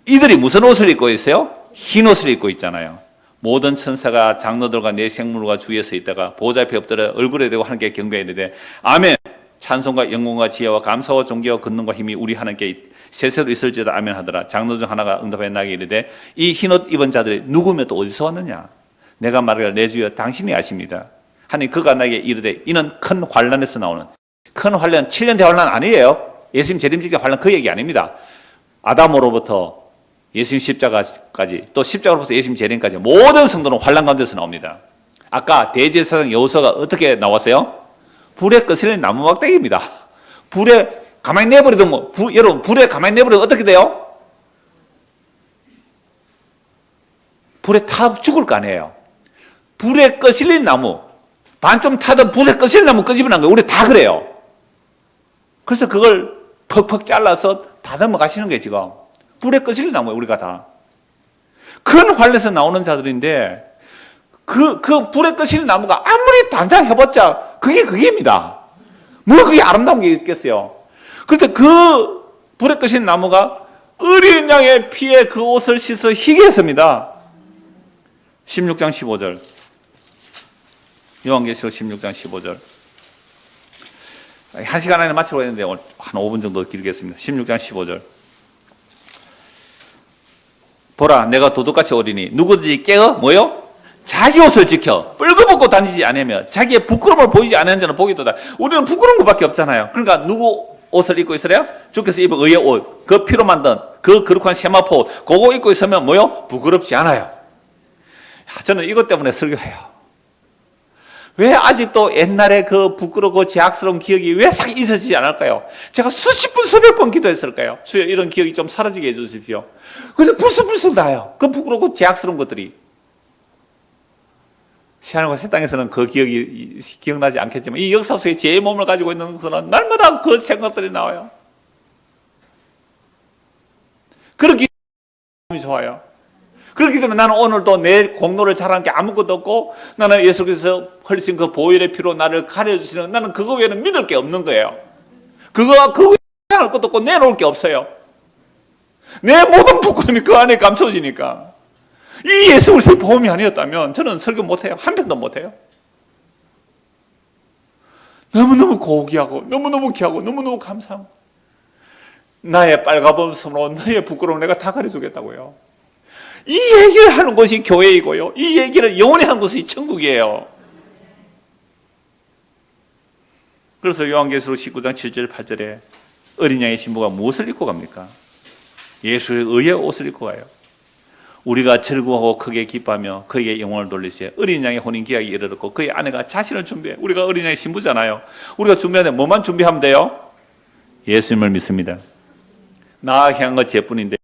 이들이 무슨 옷을 입고 있어요? 흰 옷을 입고 있잖아요. 모든 천사가 장로들과 내 생물과 주위에 서 있다가 보좌 앞에 엎드려 얼굴에 대고 하나님께 경배하는데 아멘. 찬송과 영광과 지혜와 감사와 존귀와 권능과 힘이 우리 하나님께 세세도 있을지어다 아멘 하더라. 장로 중 하나가 응답하여 나에게 이르되 이 흰옷 입은 자들이 누구며 또 어디서 왔느냐? 내가 말하기를 내 주여 당신이 아십니다. 하니 그가 나에게 이르되 이는 큰 환란에서 나오는 큰 환란 7년 대환란 아니에요. 예수님 재림직의 환란 그 얘기 아닙니다. 아담으로부터 예수님 십자가까지 또 십자가로부터 예수님 재림까지 모든 성도는 환란 가운데서 나옵니다. 아까 대제사장 여호수아가 어떻게 나왔어요? 불에 거슬린 나무 막대기입니다. 불에 가만히 내버리면 여러분 불에 가만히 내버리면 어떻게 돼요? 불에 타 죽을 거 아니에요. 불에 거슬린 나무 반 좀 타던 불에 거슬린 나무 끄집어낸 거예요. 우리 다 그래요. 그래서 그걸 퍽퍽 잘라서 다 넘어가시는 거예요. 지금 불에 거슬린 나무예요. 우리가 다 큰 환란에서 나오는 자들인데 그 불에 거슬린 나무가 아무리 단장해봤자 그게입니다. 뭐 그게 아름다운 게 있겠어요. 그런데 그 불에 끄신 나무가 어린 양의 피에 그 옷을 씻어 희게 했습니다. 16장 15절. 요한계시록 16장 15절. 1시간 안에 마치려고 했는데 한 5분 정도 길겠습니다. 16장 15절. 보라, 내가 도둑같이 오리니 누구든지 깨어 뭐요? 자기 옷을 지켜 뻘거벗고 다니지 않으며 자기의 부끄러움을 보이지 않는 자는 복이도다. 우리는 부끄러운 것밖에 없잖아요. 그러니까 누구 옷을 입고 있으래요? 주께서 입은 의의 옷, 그 피로 만든 그 거룩한 세마포 옷, 그거 입고 있으면 뭐요? 부끄럽지 않아요. 저는 이것 때문에 설교해요. 왜 아직도 옛날에 그 부끄럽고 제약스러운 기억이 왜 싹 잊어지지 않을까요? 제가 수십 번, 수백 번 기도했을까요? 주여, 이런 기억이 좀 사라지게 해주십시오. 그래서 불쑥불쑥 나요. 그 부끄럽고 제약스러운 것들이. 시하늘과 새 땅에서는 그 기억이 기억나지 않겠지만 이 역사 속에 제 몸을 가지고 있는 것은 날마다 그 생각들이 나와요. 그렇게 좋아요. 그렇기 때문에 나는 오늘도 내 공로를 자랑할 게 아무것도 없고 나는 예수께서 흘리신 그 보혈의 피로 나를 가려주시는, 나는 그거 외에는 믿을 게 없는 거예요. 그거 자랑할 것도 없고 내놓을 게 없어요. 내 모든 부끄러움이 그 안에 감춰지니까. 이 예수 그리스도의 복음이 아니었다면 저는 설교 못해요. 한 편도 못해요. 너무너무 고귀하고 너무너무 귀하고 너무너무 감사하고 나의 빨가벗음으로 너의 부끄러움을 내가 다 가려주겠다고요. 이 얘기를 하는 것이 교회이고요. 이 얘기를 영원히 하는 것이 천국이에요. 그래서 요한계시록 19장 7절 8절에 어린 양의 신부가 무엇을 입고 갑니까? 예수의 의의 옷을 입고 가요. 우리가 즐거워하고 크게 기뻐하며 그에게 영광을 돌리시에 어린 양의 혼인 기약이 이르렀고 그의 아내가 자신을 준비해. 우리가 어린 양의 신부잖아요. 우리가 준비하는데 뭐만 준비하면 돼요? 예수님을 믿습니다. 나 향한 것 제뿐인데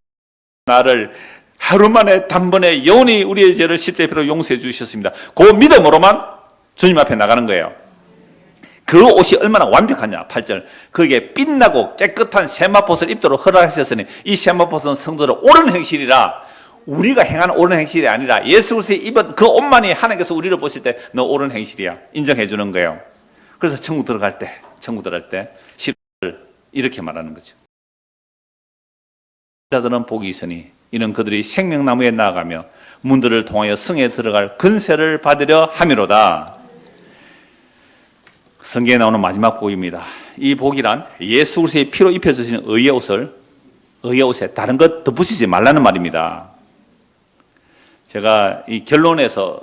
나를 하루 만에 단번에 영원히 우리의 죄를 십자의 피로 용서해 주셨습니다. 그 믿음으로만 주님 앞에 나가는 거예요. 그 옷이 얼마나 완벽하냐. 8절. 그에게 빛나고 깨끗한 세마포옷을 입도록 허락하셨으니 이 세마포옷은 성도를 옳은 행실이라. 우리가 행하는 옳은 행실이 아니라 예수 그리스도의 입은 그 옷만이 하나님께서 우리를 보실 때 너 옳은 행실이야 인정해 주는 거예요. 그래서 천국 들어갈 때 10절 이렇게 말하는 거죠. 자들은 복이 있으니 이는 그들이 생명나무에 나아가며 문들을 통하여 성에 들어갈 근세를 받으려 함이로다. 성경에 나오는 마지막 복입니다. 이 복이란 예수 그리스도의 피로 입혀주시는 의의 옷에 다른 것 덧붙이지 말라는 말입니다. 제가 이 결론에서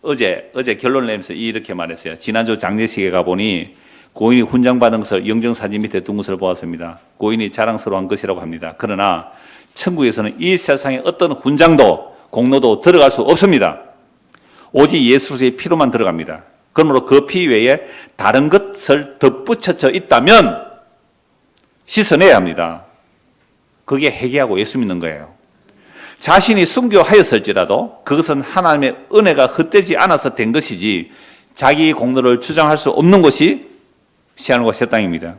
어제 결론을 내면서 이렇게 말했어요. 지난주 장례식에 가보니 고인이 훈장 받은 것을 영정사진 밑에 둔 것을 보았습니다. 고인이 자랑스러워한 것이라고 합니다. 그러나 천국에서는 이 세상에 어떤 훈장도 공로도 들어갈 수 없습니다. 오직 예수 그리스도의 피로만 들어갑니다. 그러므로 그 피 외에 다른 것을 덧붙여져 있다면 씻어내야 합니다. 그게 회개하고 예수 믿는 거예요. 자신이 순교하였을지라도 그것은 하나님의 은혜가 헛되지 않아서 된 것이지 자기 공로를 주장할 수 없는 것이 시하늘과 새 땅입니다.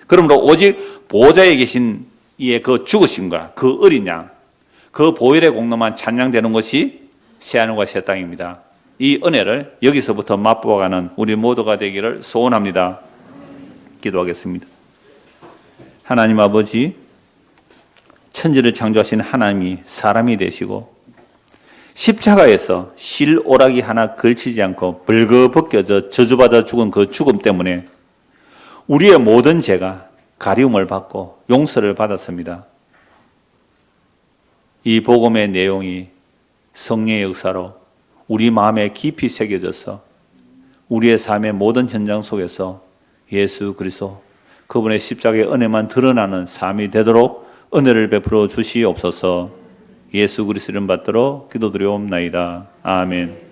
그러므로 오직 보좌에 계신 이의 그 죽으심과 그 어린 양, 그 보혈의 공로만 찬양되는 것이 시하늘과 새 땅입니다. 이 은혜를 여기서부터 맛보아가는 우리 모두가 되기를 소원합니다. 기도하겠습니다. 하나님 아버지, 천지를 창조하신 하나님이 사람이 되시고 십자가에서 실오라기 하나 걸치지 않고 벌거벗겨져 저주받아 죽은 그 죽음 때문에 우리의 모든 죄가 가리움을 받고 용서를 받았습니다. 이 복음의 내용이 성령의 역사로 우리 마음에 깊이 새겨져서 우리의 삶의 모든 현장 속에서 예수 그리스도 그분의 십자가의 은혜만 드러나는 삶이 되도록 은혜를 베풀어 주시옵소서. 예수 그리스도를 받들어 기도드리옵나이다. 아멘.